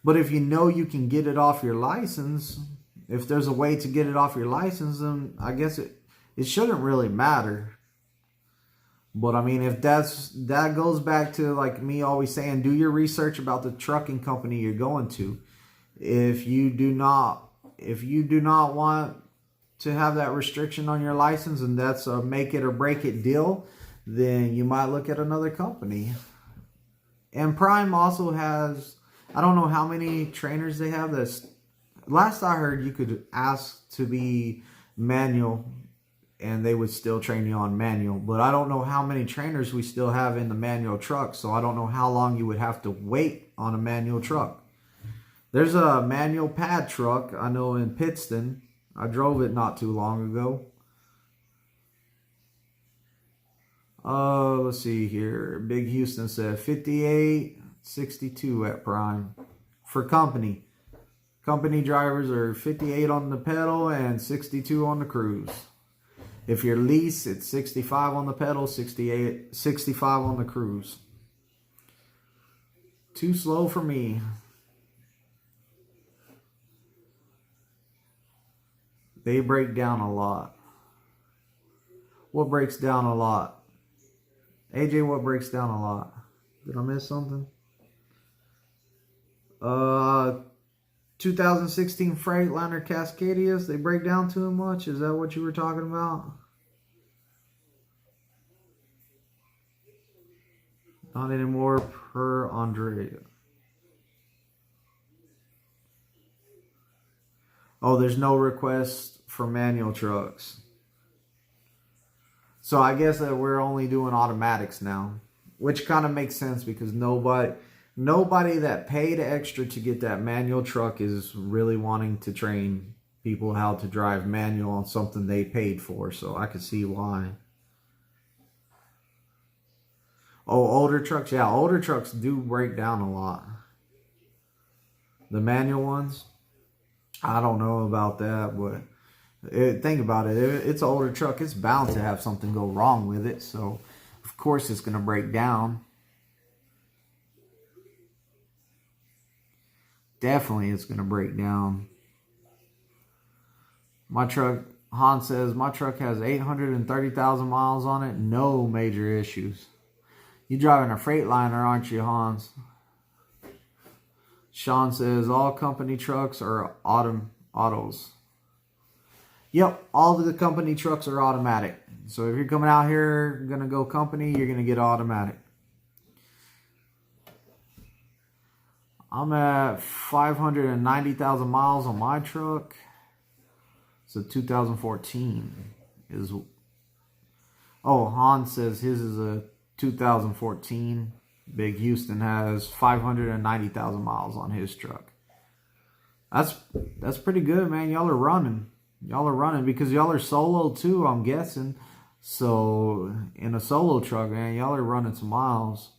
But if you know you can get it off your license, if there's a way to get it off your license, then I guess it shouldn't really matter. But I mean, if that goes back to like me always saying, do your research about the trucking company you're going to. If you do not want to have that restriction on your license and that's a make it or break it deal, then you might look at another company. And Prime also has, I don't know how many trainers they have. Last I heard, you could ask to be manual and they would still train you on manual. But I don't know how many trainers we still have in the manual truck. So I don't know how long you would have to wait on a manual truck. There's a manual pad truck I know in Pittston. I drove it not too long ago. Let's see here. Big Houston said 58.62 at Prime. For company. Company drivers are 58 on the pedal and 62 on the cruise. If you're lease, it's 65 on the pedal, 65 on the cruise. Too slow for me. They break down a lot. What breaks down a lot? AJ, what breaks down a lot? Did I miss something? 2016 Freightliner Cascadias, they break down too much? Is that what you were talking about? Not anymore per Andrea. Oh, there's no request for manual trucks. So I guess that we're only doing automatics now, which kind of makes sense because nobody that paid extra to get that manual truck is really wanting to train people how to drive manual on something they paid for. So I could see why. Oh, older trucks. Yeah, older trucks do break down a lot. The manual ones, I don't know about that, but think about it. It's an older truck. It's bound to have something go wrong with it. So, of course, it's going to break down. Definitely it's going to break down. My truck, Han says, my truck has 830,000 miles on it. No major issues. You driving a Freightliner, aren't you, Hans? Sean says, all company trucks are autos. Yep, all of the company trucks are automatic. So if you're coming out here, going to go company, you're going to get automatic. I'm at 590,000 miles on my truck. It's a 2014. Hans says his is a 2014. Big Houston has 590,000 miles on his truck. That's pretty good, man. Y'all are running. Y'all are running because y'all are solo too, I'm guessing. So in a solo truck, man, y'all are running some miles.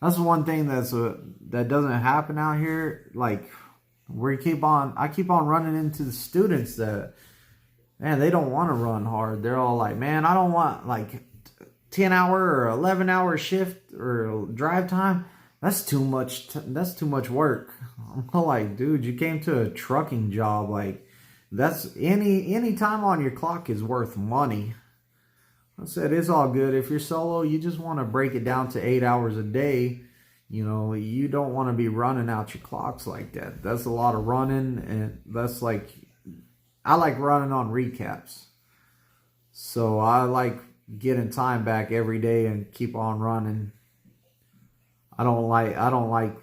That's one thing that doesn't happen out here. Like I keep on running into the students that, man, they don't want to run hard. They're all like, man, I don't want like 10-hour or 11-hour shift or drive time. That's too much. That's too much work. I'm like, dude, you came to a trucking job. Like, that's any time on your clock is worth money. I said it's all good. If you're solo, you just want to break it down to 8 hours a day. You know, you don't want to be running out your clocks like that. That's a lot of running, and that's like, I like running on recaps. So I like getting time back every day and keep on running. I don't like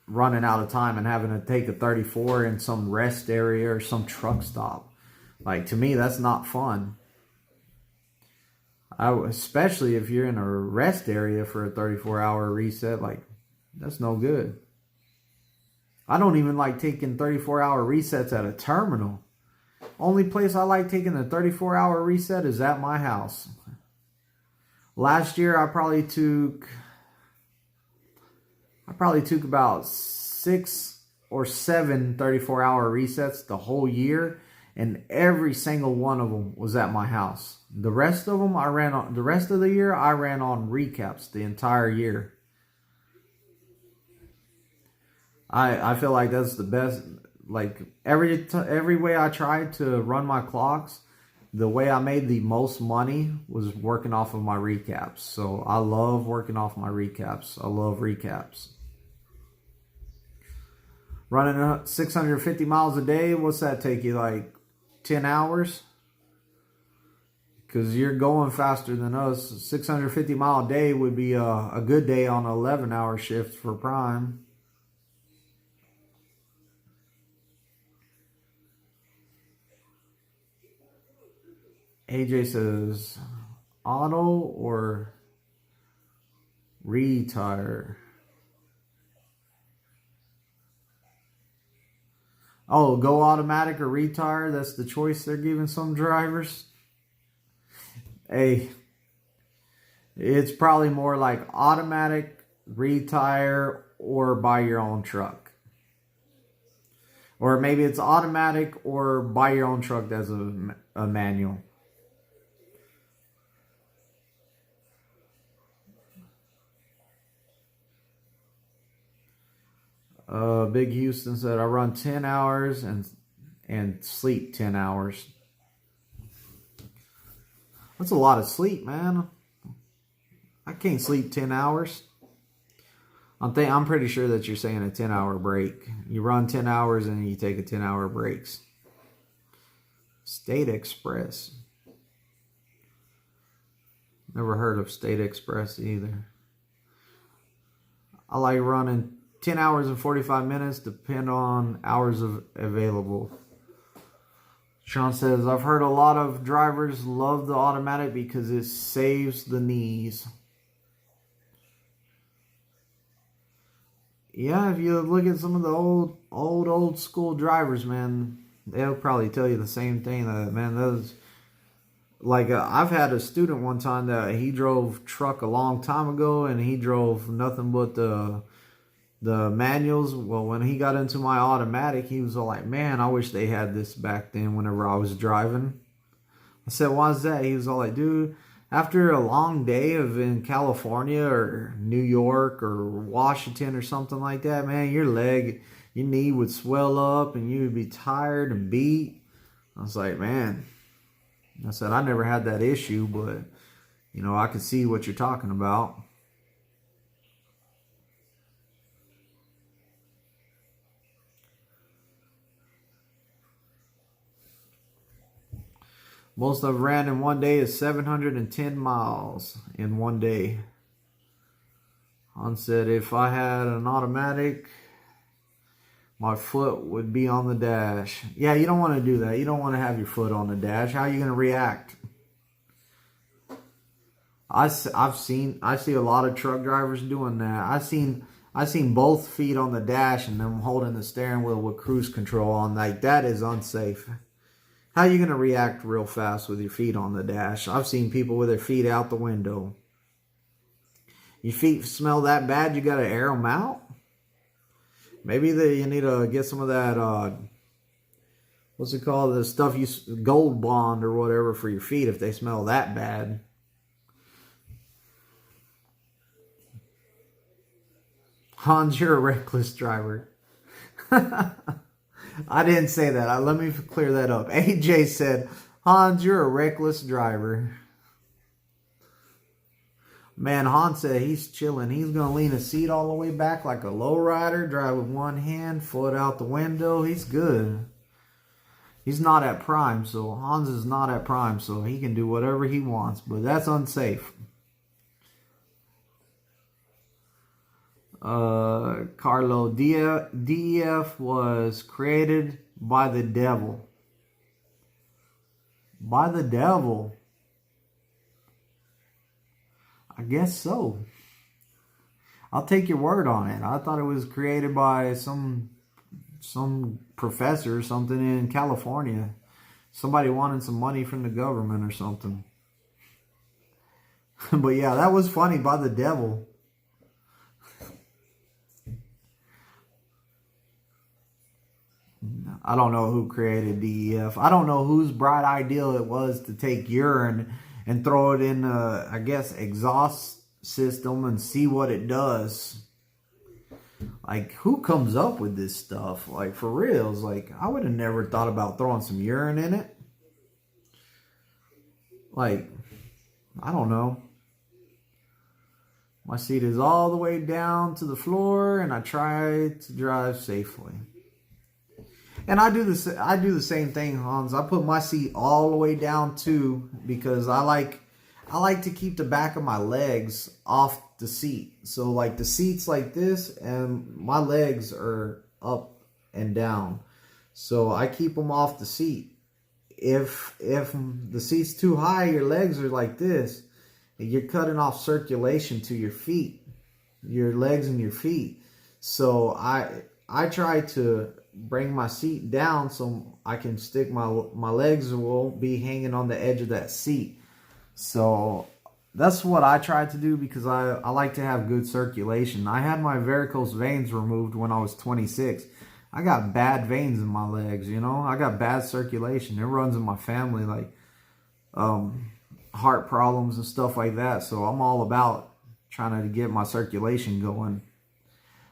running out of time and having to take a 34 in some rest area or some truck stop. Like, to me, that's not fun. Especially if you're in a rest area for a 34-hour reset, like, that's no good. I don't even like taking 34-hour resets at a terminal. Only place I like taking a 34-hour reset is at my house. Last year, I probably took about 6 or 7 34-hour resets the whole year, and every single one of them was at my house. The rest of them the rest of the year I ran on recaps the entire year. I feel like that's the best. Like every way I tried to run my clocks, the way I made the most money was working off of my recaps. So I love working off my recaps. I love recaps. Running 650 miles a day, what's that take you, like 10 hours? Because you're going faster than us. 650 mile a day would be a good day on an 11-hour shift for Prime. AJ says, auto or retire? Oh, go automatic or retire? That's the choice they're giving some drivers. Hey, it's probably more like automatic, retire, or buy your own truck. Or maybe it's automatic or buy your own truck as a manual. Big Houston said, I run 10 hours and sleep 10 hours. That's a lot of sleep, man. I can't sleep 10 hours. I'm pretty sure that you're saying a 10-hour break. You run 10 hours and you take a 10-hour breaks. State Express. Never heard of State Express either. I like running 10 hours and 45 minutes, depend on hours available. Sean says, I've heard a lot of drivers love the automatic because it saves the knees. Yeah, if you look at some of the old school drivers, man, they'll probably tell you the same thing. That, man, those, like, I've had a student one time that he drove truck a long time ago, and he drove nothing but the manuals. Well, when he got into my automatic, he was all like, man, I wish they had this back then whenever I was driving. I said, why's that? He was all like, dude, after a long day of in California or New York or Washington or something like that, man, your your knee would swell up and you would be tired and beat. I was like, man, I said, I never had that issue, but, you know, I could see what you're talking about. Most I've ran in one day is 710 miles in one day. Han said, if I had an automatic, my foot would be on the dash. Yeah, you don't want to do that. You don't want to have your foot on the dash. How are you going to react? I see a lot of truck drivers doing that. I seen both feet on the dash and them holding the steering wheel with cruise control on. Like, that is unsafe. How are you going to react real fast with your feet on the dash? I've seen people with their feet out the window. Your feet smell that bad, you got to air them out? Maybe you need to get some of that, what's it called? The stuff Gold Bond or whatever for your feet if they smell that bad. Hans, you're a reckless driver. I didn't say that. Let me clear that up. AJ said, Hans, you're a reckless driver. Man, Hans said he's chilling. He's going to lean his seat all the way back like a lowrider, drive with one hand, foot out the window. He's good. He's not at prime, so Hans is not at prime, so he can do whatever he wants, but that's unsafe. Carlo, DEF was created by the devil. By the devil. I guess so. I'll take your word on it. I thought it was created by some professor or something in California. Somebody wanted some money from the government or something. But yeah, that was funny, by the devil. I don't know who created DEF. I don't know whose bright idea it was to take urine and throw it in I guess, exhaust system and see what it does. Like, who comes up with this stuff? Like, for reals. Like, I would have never thought about throwing some urine in it. Like, I don't know. My seat is all the way down to the floor and I try to drive safely. And I do the same thing, Hans. I put my seat all the way down too because I like to keep the back of my legs off the seat. So like the seat's like this and my legs are up and down. So I keep them off the seat. If the seat's too high, your legs are like this, you're cutting off circulation to your feet, your legs and your feet. So I try to bring my seat down so I can stick my legs won't be hanging on the edge of that seat. So that's what I try to do because I like to have good circulation. I had my varicose veins removed when I was 26. I got bad veins in my legs, you know. I got bad circulation. It runs in my family, like heart problems and stuff like that. So I'm all about trying to get my circulation going.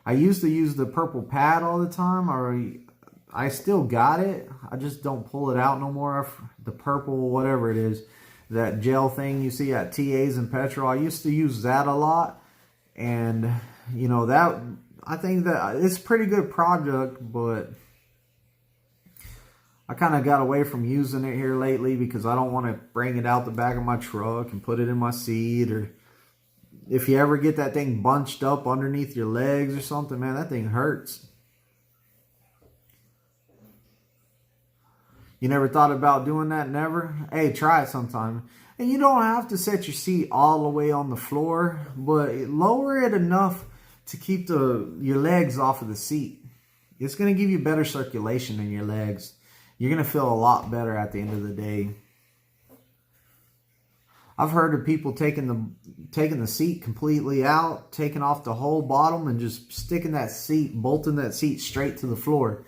I used to use the purple pad all the time. I still got it. I just don't pull it out no more. The purple, whatever it is, that gel thing you see at TAs and petrol. I used to use that a lot. And, you know, that I think that it's a pretty good product, but I kind of got away from using it here lately because I don't want to bring it out the back of my truck and put it in my seat, or if you ever get that thing bunched up underneath your legs or something, man, that thing hurts. You never thought about doing that? Never? Hey, try it sometime. And you don't have to set your seat all the way on the floor, but lower it enough to keep your legs off of the seat. It's going to give you better circulation in your legs. You're going to feel a lot better at the end of the day. I've heard of people taking the seat completely out, taking off the whole bottom and just sticking that seat, bolting that seat straight to the floor.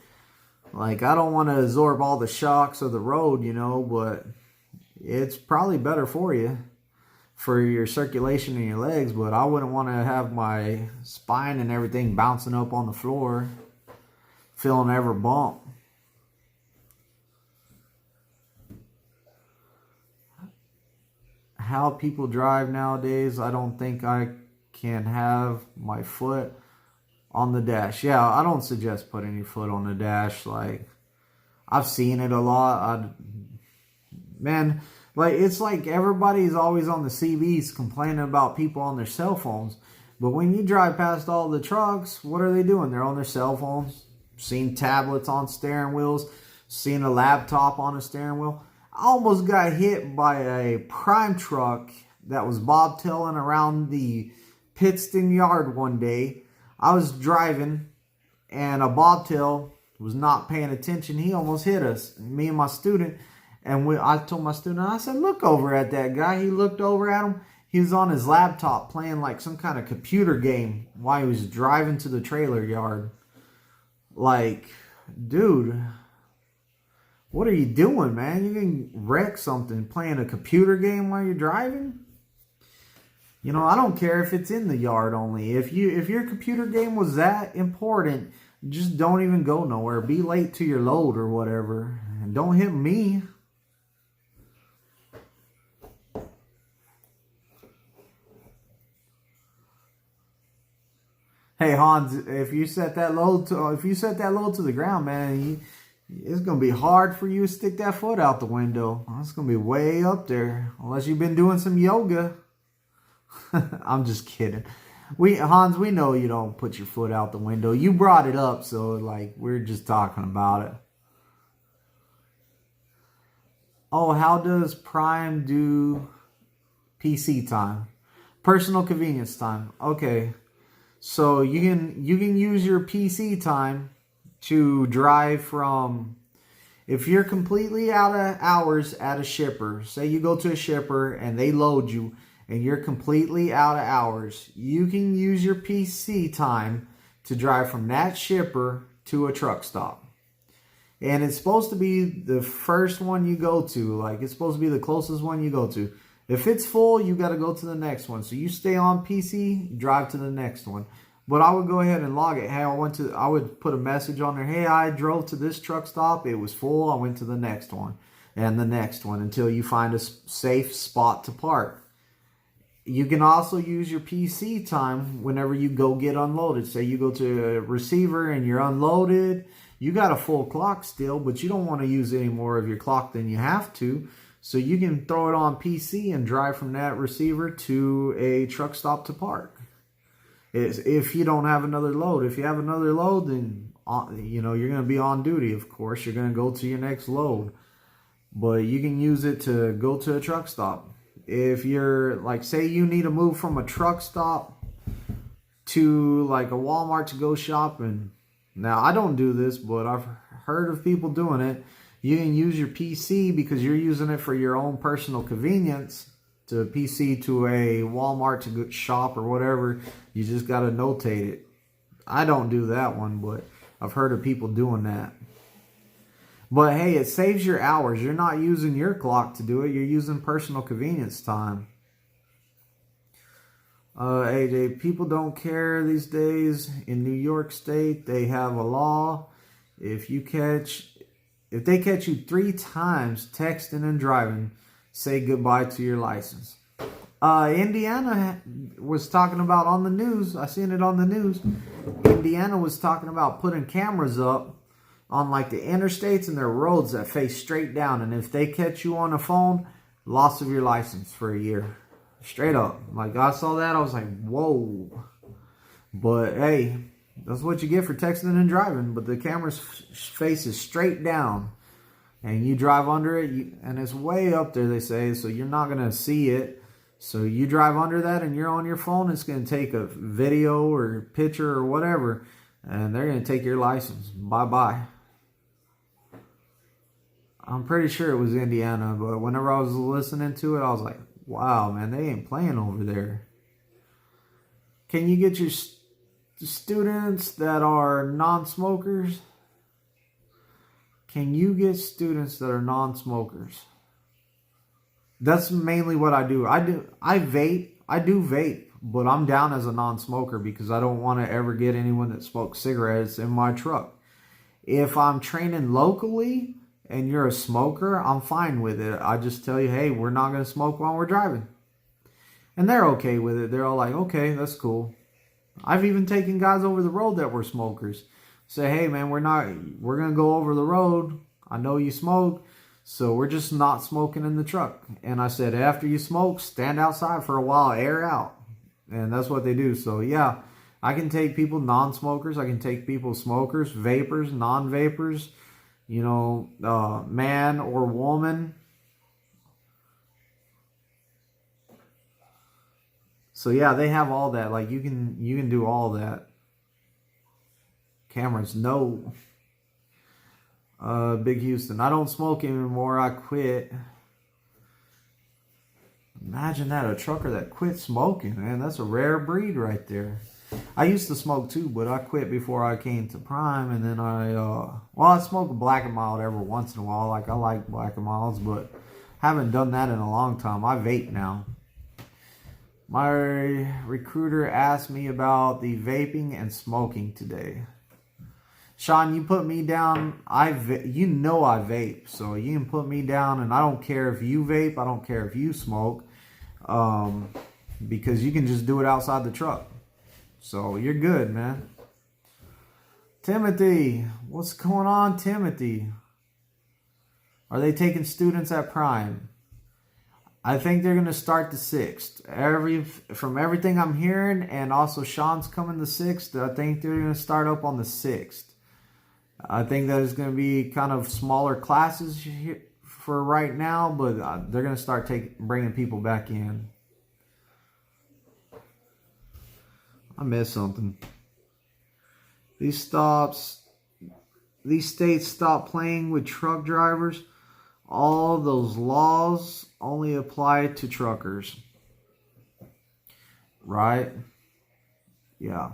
Like, I don't want to absorb all the shocks of the road, you know, but it's probably better for you, for your circulation in your legs, but I wouldn't want to have my spine and everything bouncing up on the floor. feeling every bump. How people drive nowadays, I don't think I can have my foot on the dash. Yeah, I don't suggest putting your foot on the dash. Like, I've seen it a lot. Man, like, it's like everybody's always on the CBs complaining about people on their cell phones. But when you drive past all the trucks, what are they doing? They're on their cell phones. Seen tablets on steering wheels. Seen a laptop on a steering wheel. I almost got hit by a Prime truck that was bobtailing around the Pittston yard one day. I was driving and a bobtail was not paying attention. He almost hit us, me and my student. And I told my student, I said, look over at that guy. He looked over at him. He was on his laptop playing like some kind of computer game while he was driving to the trailer yard. Like, dude, what are you doing, man? You can wreck something playing a computer game while you're driving? You know, I don't care if it's in the yard only. If your computer game was that important, just don't even go nowhere. Be late to your load or whatever. And don't hit me. Hey Hans, if you set that load to the ground, man, it's gonna be hard for you to stick that foot out the window. It's gonna be way up there, unless you've been doing some yoga. I'm just kidding. Hans, we know you don't put your foot out the window. You brought it up, so like we're just talking about it. Oh, how does Prime do PC time? Personal convenience time. Okay. So you can use your PC time to drive from, if you're completely out of hours at a shipper, say you go to a shipper and they load you and you're completely out of hours, you can use your PC time to drive from that shipper to a truck stop. And it's supposed to be the first one you go to, like it's supposed to be the closest one you go to. If it's full, you got to go to the next one. So you stay on PC, drive to the next one. But I would go ahead and log it. Hey, I would put a message on there. Hey, I drove to this truck stop. It was full. I went to the next one and the next one until you find a safe spot to park. You can also use your PC time whenever you go get unloaded. Say you go to a receiver and you're unloaded. You got a full clock still, but you don't want to use any more of your clock than you have to. So you can throw it on PC and drive from that receiver to a truck stop to park. If you don't have another load. If you have another load, then you know you're going to be on duty, of course. You're going to go to your next load. But you can use it to go to a truck stop. If you're, like, say you need to move from a truck stop to, like, a Walmart to go shopping. Now, I don't do this, but I've heard of people doing it. You can use your PC because you're using it for your own personal convenience. To PC to a Walmart to go shop or whatever. You just got to notate it. I don't do that one, but I've heard of people doing that. But hey, it saves your hours. You're not using your clock to do it. You're using personal convenience time. AJ, people don't care these days. In New York State, they have a law. If they catch you 3 times texting and driving, say goodbye to your license. Indiana was talking about on the news. I seen it on the news. Indiana was talking about putting cameras up on like the interstates and their roads that face straight down. And if they catch you on the phone, loss of your license for a year. Straight up. Like I saw that, I was like, whoa. But hey, that's what you get for texting and driving. But the camera's face is straight down. And you drive under it, and it's way up there, they say, so you're not going to see it. So you drive under that, and you're on your phone, it's going to take a video or picture or whatever, and they're going to take your license. Bye-bye. I'm pretty sure it was Indiana, but whenever I was listening to it, I was like, wow, man, they ain't playing over there. Can you get your students that are non-smokers? Can you get students that are non-smokers? That's mainly what I do. I do vape, but I'm down as a non-smoker because I don't want to ever get anyone that smokes cigarettes in my truck. If I'm training locally and you're a smoker, I'm fine with it. I just tell you, hey, we're not going to smoke while we're driving. And they're okay with it. They're all like, okay, that's cool. I've even taken guys over the road that were smokers. Say, hey, man, we're going to go over the road. I know you smoke, so we're just not smoking in the truck. And I said, after you smoke, stand outside for a while, air out. And that's what they do. So, yeah, I can take people non-smokers. I can take people smokers, vapors, non-vapors, you know, man or woman. So yeah, they have all that. Like you can do all that. Cameras, no. Big Houston, I don't smoke anymore. I quit. Imagine that, a trucker that quit smoking, man. That's a rare breed right there. I used to smoke too, but I quit before I came to Prime, and then I smoke a Black and Mild every once in a while. Like I like Black and Milds, but haven't done that in a long time. I vape now. My recruiter asked me about the vaping and smoking today. Sean, you put me down. You know I vape, so you can put me down, and I don't care if you vape. I don't care if you smoke, because you can just do it outside the truck. So you're good, man. Timothy, what's going on, Timothy? Are they taking students at Prime? I think they're going to start the 6th. From everything I'm hearing, and also Sean's coming the 6th, I think they're going to start up on the 6th. I think that is going to be kind of smaller classes for right now, but they're going to start bringing people back in. I missed something. These states stop playing with truck drivers. All those laws only apply to truckers. Right? Yeah.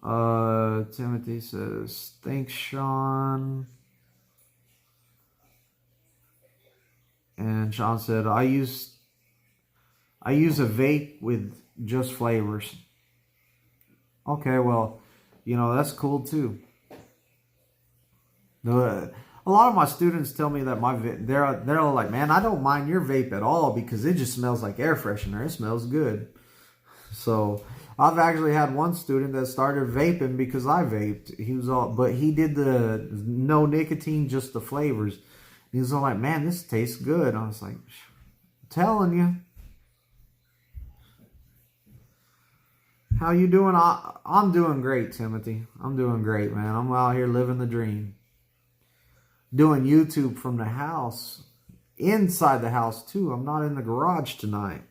Timothy says, thanks, Sean. And Sean said, I use a vape with just flavors. Okay, well, you know, that's cool too. A lot of my students tell me that they're like, man, I don't mind your vape at all because it just smells like air freshener. It smells good. So I've actually had one student that started vaping because I vaped. But he did the no nicotine, just the flavors. He was all like, man, this tastes good. I was like, I'm telling you. How you doing? I'm doing great, Timothy. I'm doing great, man. I'm out here living the dream. Doing YouTube from the house. Inside the house, too. I'm not in the garage tonight.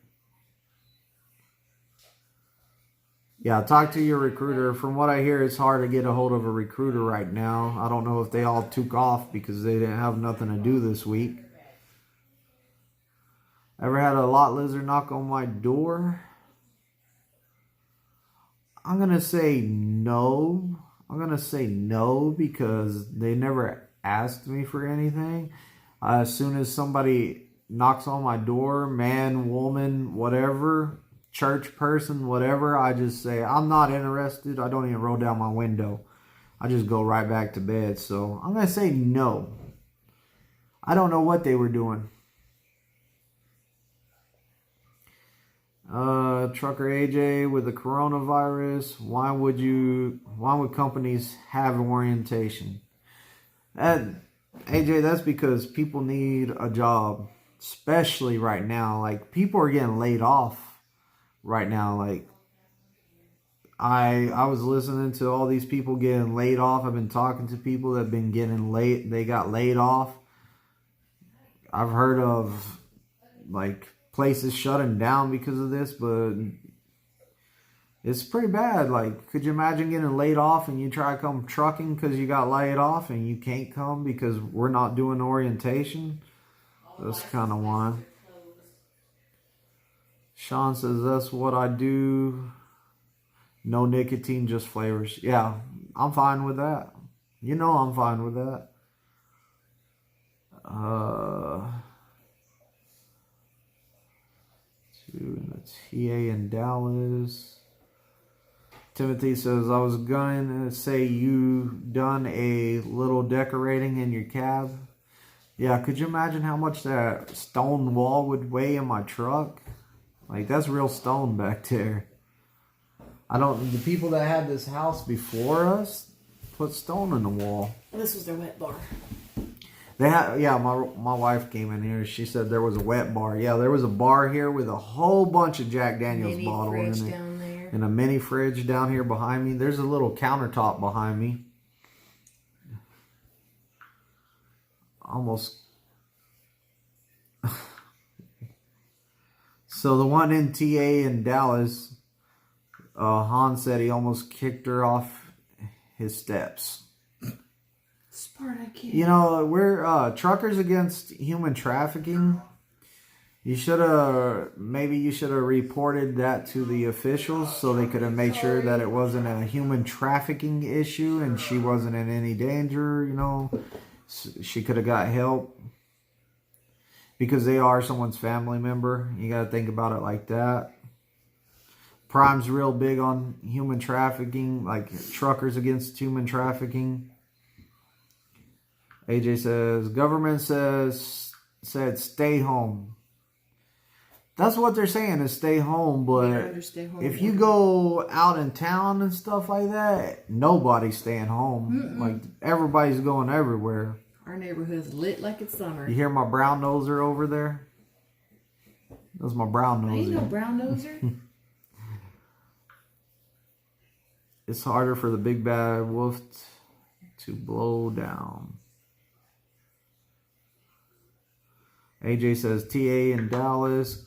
Yeah, talk to your recruiter. From what I hear, it's hard to get a hold of a recruiter right now. I don't know if they all took off because they didn't have nothing to do this week. Ever had a lot lizard knock on my door? I'm going to say no. I'm going to say no because they never asked me for anything. As soon as somebody knocks on my door, man, woman, whatever, church person, whatever, I just say, I'm not interested. I don't even roll down my window. I just go right back to bed. So I'm going to say no. I don't know what they were doing. Trucker AJ, with the coronavirus, why would companies have orientation? AJ, that's because people need a job, especially right now. Like, people are getting laid off right now. Like, I was listening to all these people getting laid off. I've been talking to people that have been getting they got laid off. I've heard of, like, places shutting down because of this, but it's pretty bad. Like, could you imagine getting laid off and you try to come trucking because you got laid off and you can't come because we're not doing orientation? That's kind of why. Sean says, that's what I do. No nicotine, just flavors. Yeah, I'm fine with that. You know I'm fine with that. To the TA in Dallas. Timothy says, I was going to say you done a little decorating in your cab. Yeah, could you imagine how much that stone wall would weigh in my truck? Like, that's real stone back there. The people that had this house before us put stone in the wall. This was their wet bar. They had, yeah, my wife came in here. She said there was a wet bar. Yeah, there was a bar here with a whole bunch of Jack Daniels bottles in it. Down there. And a mini fridge down here behind me. There's a little countertop behind me. Almost. So the one in TA in Dallas, Han said he almost kicked her off his steps. Spartacus. You know, we're truckers against human trafficking. You should have, maybe you should have reported that to the officials so they could have made sure that it wasn't a human trafficking issue and she wasn't in any danger, you know. She could have got help because they are someone's family member. You got to think about it like that. Prime's real big on human trafficking, like truckers against human trafficking. AJ says, government said stay home. That's what they're saying is stay home, but if you go out in town and stuff like that, nobody's staying home. Like, everybody's going everywhere. Our neighborhood's lit like it's summer. You hear my brown noser over there? That's my brown noser. Ain't no brown noser. It's harder for the big bad wolf to blow down. AJ says TA in Dallas,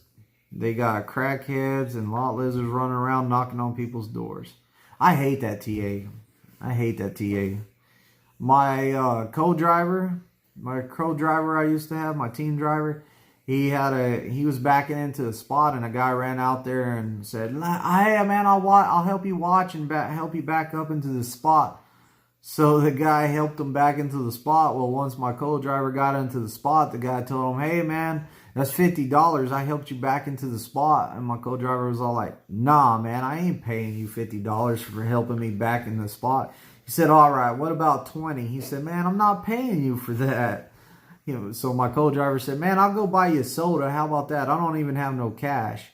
they got crackheads and lot lizards running around knocking on people's doors. I hate that TA. I hate that TA. My co-driver I used to have, my team driver, he was backing into the spot and a guy ran out there and said, "Hey man, I'll help you watch and help you back up into the spot." So the guy helped him back into the spot. Well, once my co-driver got into the spot, the guy told him, "Hey man, that's $50. I helped you back into the spot." And my co-driver was all like, "Nah, man, I ain't paying you $50 for helping me back in the spot." He said, "All right, what about 20?" He said, "Man, I'm not paying you for that." You know, so my co-driver said, "Man, I'll go buy you a soda. How about that? I don't even have no cash."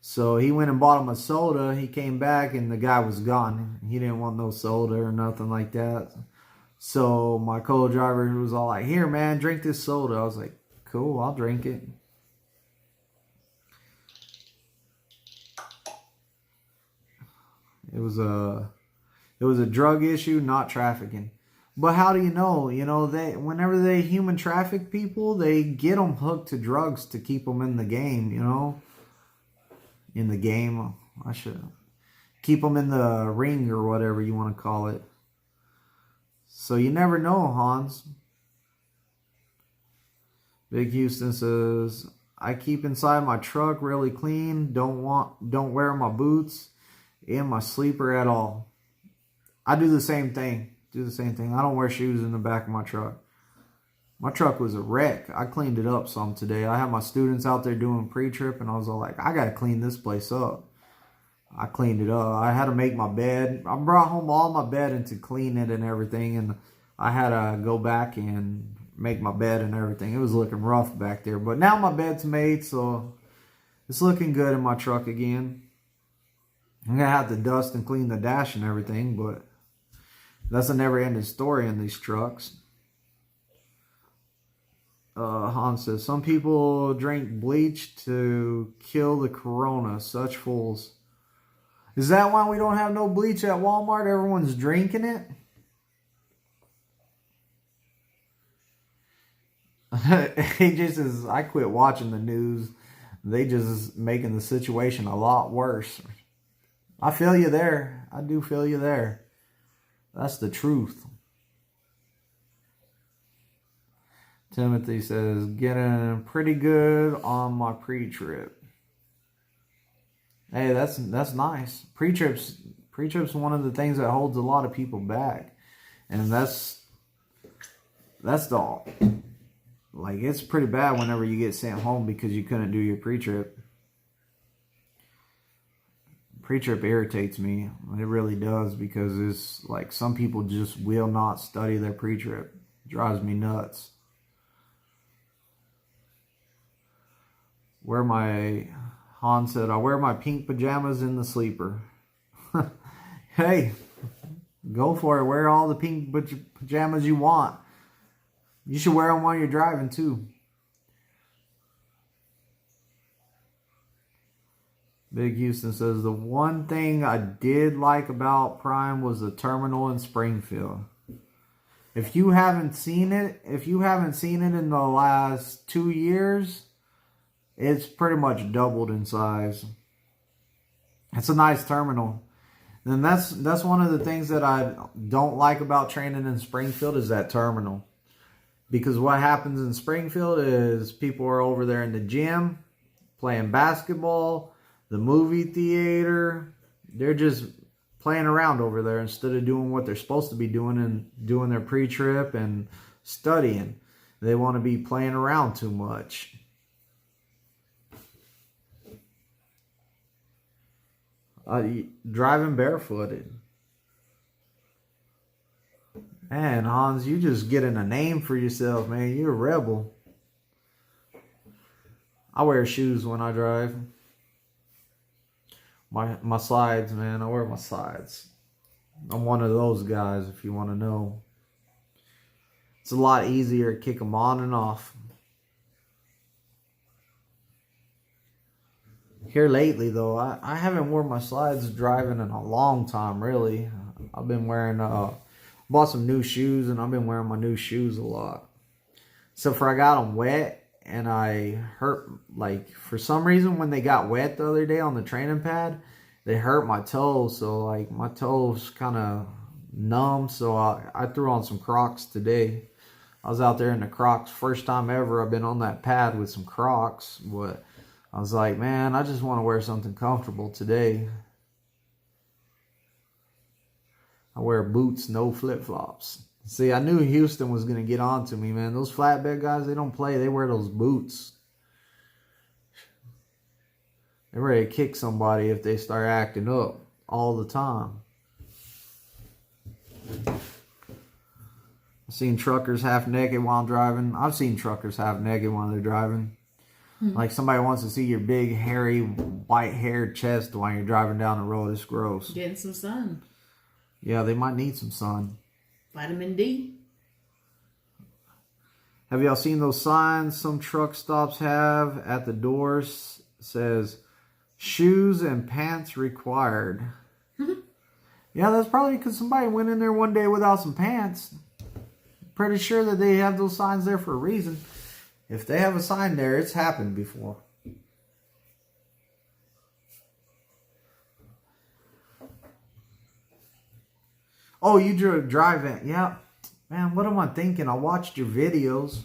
So he went and bought him a soda. He came back and the guy was gone. He didn't want no soda or nothing like that. So my co-driver was all like, "Here, man, drink this soda." I was like, "Cool, I'll drink it." It was a drug issue, not trafficking. But how do you know? You know, whenever they human traffic people, they get them hooked to drugs to keep them in the game, you know? In the game, I should keep them in the ring or whatever you want to call it. So you never know, Hans. Big Houston says, "I keep inside my truck really clean. Don't wear my boots in my sleeper at all." I do the same thing. I don't wear shoes in the back of my truck. My truck was a wreck. I cleaned it up some today. I had my students out there doing pre-trip, and I was all like, I got to clean this place up. I cleaned it up. I had to make my bed. I brought home all my bedding to clean it and everything, and I had to go back and make my bed and everything. It was looking rough back there, but now my bed's made, so it's looking good in my truck again. I'm going to have to dust and clean the dash and everything, but that's a never-ending story in these trucks. Han says, "Some people drink bleach to kill the corona. Such fools." Is that why we don't have no bleach at Walmart? Everyone's drinking it? AJ says, "I quit watching the news. They just making the situation a lot worse." I feel you there. I do feel you there. That's the truth. Timothy says, "Getting pretty good on my pre-trip." Hey, that's nice. Pre-trip's one of the things that holds a lot of people back. And that's the, like, it's pretty bad whenever you get sent home because you couldn't do your pre-trip. Pre-trip irritates me. It really does, because it's like some people just will not study their pre-trip. It drives me nuts. Han said, I wear my pink pajamas in the sleeper. Hey, go for it. Wear all the pink pajamas you want. You should wear them while you're driving too. Big Houston says, the one thing I did like about Prime was the terminal in Springfield. If you haven't seen it in the last 2 years, it's pretty much doubled in size. It's a nice terminal. And that's one of the things that I don't like about training in Springfield is that terminal. Because what happens in Springfield is people are over there in the gym playing basketball, the movie theater. They're just playing around over there instead of doing what they're supposed to be doing and doing their pre-trip and studying. They want to be playing around too much. Driving barefooted. Man, Hans, you just getting a name for yourself, man. You're a rebel. I wear shoes when I drive. My slides, man. I wear my slides. I'm one of those guys, if you want to know. It's a lot easier to kick them on and off. Here lately, though, I haven't worn my slides driving in a long time, really. I've been wearing, bought some new shoes, and I've been wearing my new shoes a lot. So for I got them wet, and I hurt, like, for some reason, when they got wet the other day on the training pad, they hurt my toes. So, like, my toes kind of numb, so I threw on some Crocs today. I was out there in the Crocs. First time ever I've been on that pad with some Crocs, but I was like, man, I just want to wear something comfortable today. I wear boots, no flip-flops. See, I knew Houston was going to get on to me, man. Those flatbed guys, they don't play. They wear those boots. They're ready to kick somebody if they start acting up all the time. I've seen truckers half naked while driving. I've seen truckers half naked while they're driving. Like somebody wants to see your big, hairy, white-haired chest while you're driving down the road. It's gross. Getting some sun. Yeah, they might need some sun. Vitamin D. Have y'all seen those signs some truck stops have at the doors? Says, shoes and pants required. Yeah, that's probably because somebody went in there one day without some pants. Pretty sure that they have those signs there for a reason. If they have a sign there, it's happened before. Oh, you drive it. Yeah. Man, what am I thinking? I watched your videos.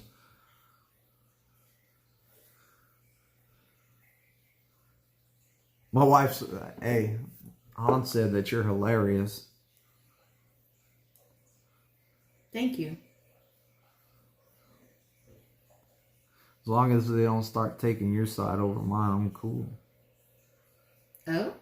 My wife's, hey, Han said that you're hilarious. Thank you. As long as they don't start taking your side over mine, I'm cool. Oh?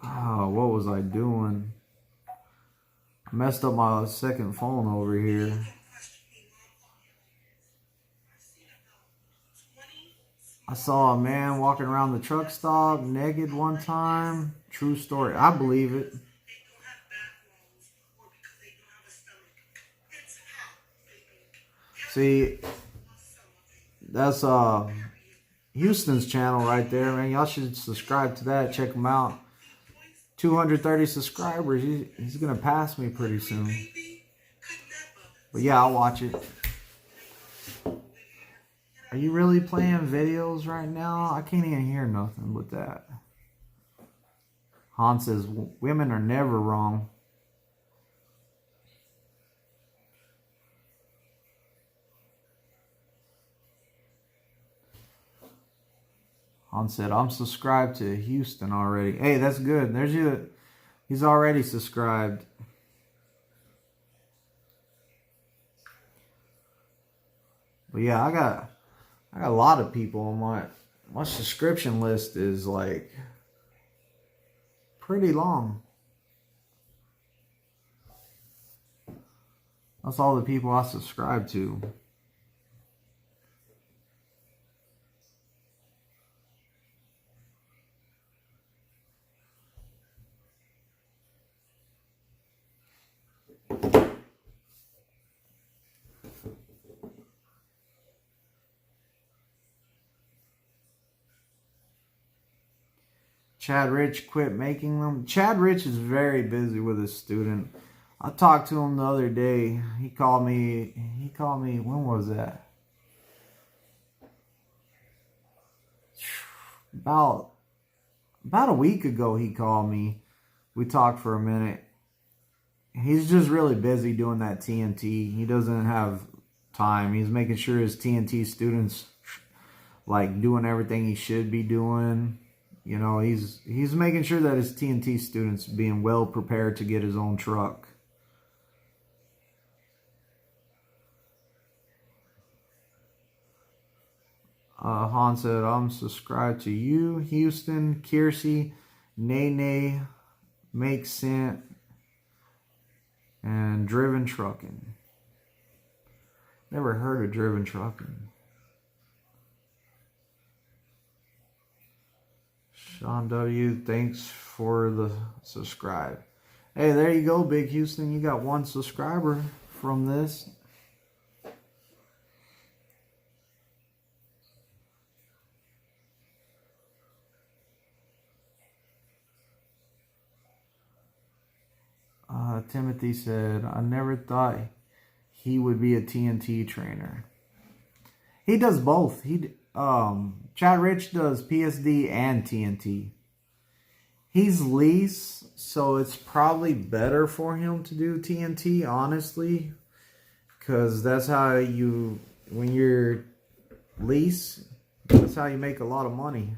Oh, what was I doing? I messed up my second phone over here. I saw a man walking around the truck stop naked one time. True story. I believe it. See, that's Houston's channel right there, man. Y'all should subscribe to that. Check him out. 230 subscribers. He's gonna pass me pretty soon. But yeah, I'll watch it. Are you really playing videos right now? I can't even hear nothing with that. Han says, women are never wrong. Han said, I'm subscribed to Houston already. Hey, that's good. There's you. He's already subscribed. yeah, I got a lot of people on my subscription list is like pretty long. That's all the people I subscribe to. Chad Rich quit making them. Chad Rich is very busy with his student. I talked to him the other day. He called me, when was that? About a week ago he called me. We talked for a minute. He's just really busy doing that TNT. He doesn't have time. He's making sure his TNT students like doing everything he should be doing. You know, he's making sure that his TNT students being well prepared to get his own truck. Han said, I'm subscribed to you, Houston, Kiersey, Nene, Make Sense, and Driven Trucking. Never heard of Driven Trucking. Sean W, thanks for the subscribe. Hey, there you go, Big Houston. You got one subscriber from this. Timothy said, I never thought he would be a TNT trainer. He does both. Chad Rich does PSD and TNT. He's lease, so it's probably better for him to do TNT, honestly. Because that's how when you're lease, that's how you make a lot of money.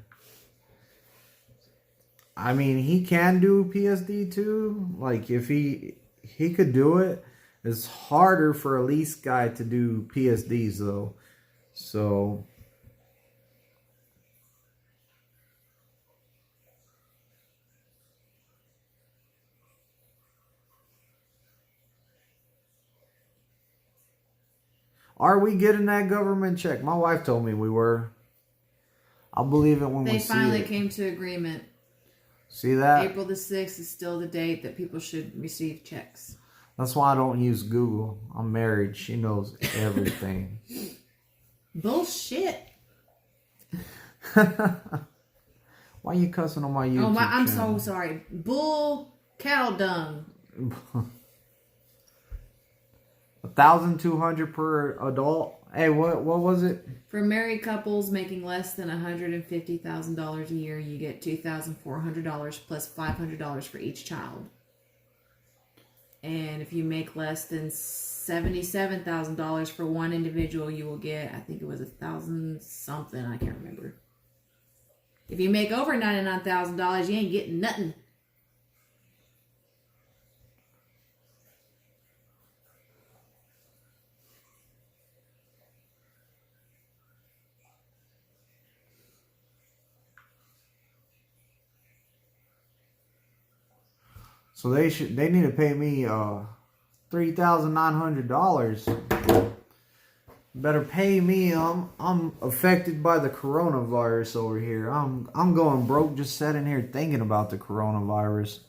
I mean, he can do PSD too. Like, if he could do it. It's harder for a lease guy to do PSDs, though. So... Are we getting that government check? My wife told me we were. I'll believe it when we see it. They finally came to agreement. See that? April the 6th is still the date that people should receive checks. That's why I don't use Google. I'm married. She knows everything. Bullshit. Why are you cussing on my YouTube I'm channel? so sorry. Bull cattle dung. 1,200 per adult. Hey, what was it? For married couples making less than $150,000 a year, you get $2,400 plus $500 for each child. And if you make less than $77,000 for one individual, you will get, I think it was $1,000 something. I can't remember. If you make over $99,000, you ain't getting nothing. So they need to pay me $3,900. Better pay me. I'm affected by the coronavirus over here. I'm going broke just sitting here thinking about the coronavirus.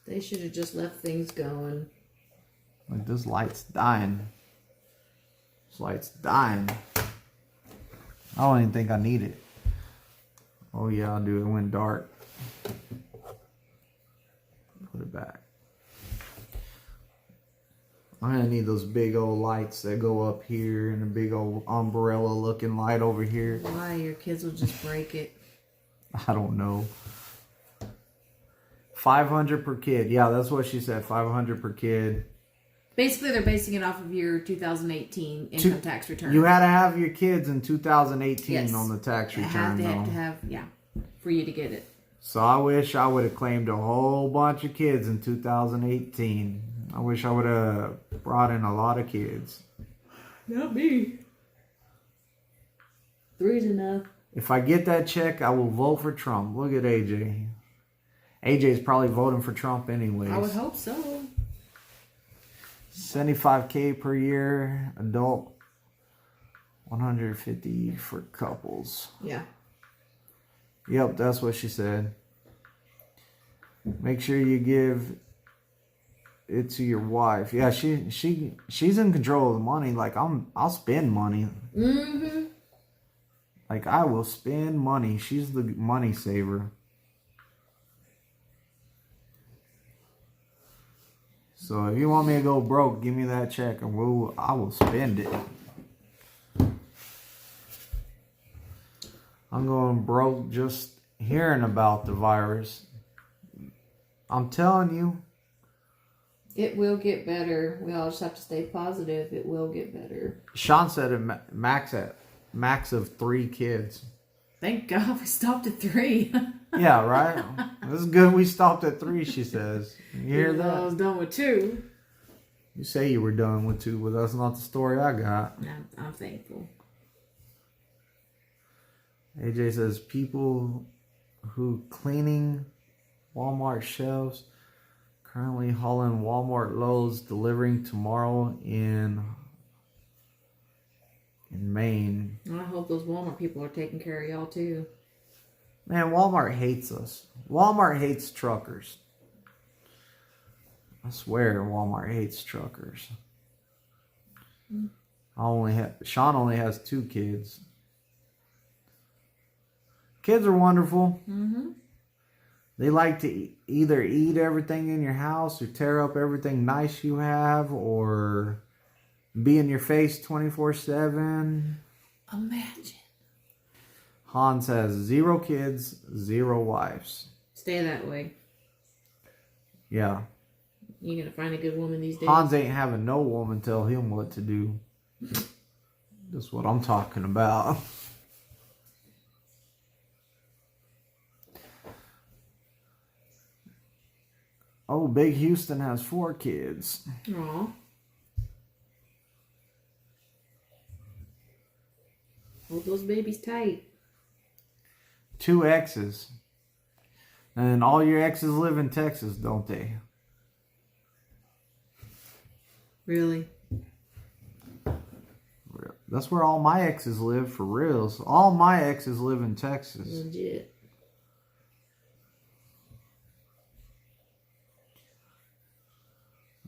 They should have just left things going. Like, this light's dying. This light's dying. I don't even think I need it. Oh yeah, I do. It went dark. Put it back. I'm gonna need those big old lights that go up here and a big old umbrella looking light over here. Why? Your kids will just break it. I don't know. 500 per kid. Yeah, that's what she said. 500 per kid. Basically, they're basing it off of your 2018 income tax return. You had to have your kids in 2018 yes. on the tax return. They have to have, yeah, for you to get it. So I wish I would have claimed a whole bunch of kids in 2018. I wish I would have brought in a lot of kids. Not me. 3's enough. If I get that check, I will vote for Trump. Look at AJ. AJ's probably voting for Trump anyways. I would hope so. $75K per year, adult. 150 for couples. Yeah. Yep, that's what she said. Make sure you give it to your wife. Yeah, she's in control of the money. Like I'll spend money. Mm-hmm. Like I will spend money. She's the money saver. So if you want me to go broke, give me that check and I will spend it. I'm going broke just hearing about the virus. I'm telling you. It will get better. We all just have to stay positive. It will get better. Sean said it max of 3 kids. Thank God we stopped at 3. Yeah, right? It's good we stopped at 3, she says. You hear that? I was done with 2. You say you were done with 2, but that's not the story I got. I'm thankful. AJ says people who cleaning Walmart shelves, currently hauling Walmart loads, delivering tomorrow in Maine. I hope those Walmart people are taking care of y'all too. Man, Walmart hates us. Walmart hates truckers. I swear Walmart hates truckers. Sean only has 2 kids. Kids are wonderful. Mm-hmm. They like to either eat everything in your house or tear up everything nice you have or be in your face 24/7. Imagine. Hans has 0 kids, 0 wives. Stay that way. Yeah. You gonna find a good woman these days? Hans ain't having no woman tell him what to do. That's what I'm talking about. Oh, Big Houston has 4 kids. Aw. Hold those babies tight. 2 exes. And all your exes live in Texas, don't they? Really? That's where all my exes live, for reals. All my exes live in Texas. Legit.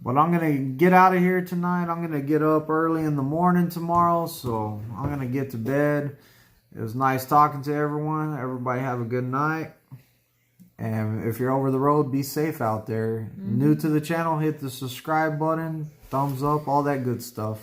But I'm going to get out of here tonight. I'm going to get up early in the morning tomorrow. So I'm going to get to bed. It was nice talking to everyone. Everybody have a good night. And if you're over the road, be safe out there. Mm-hmm. New to the channel, hit the subscribe button. Thumbs up, all that good stuff.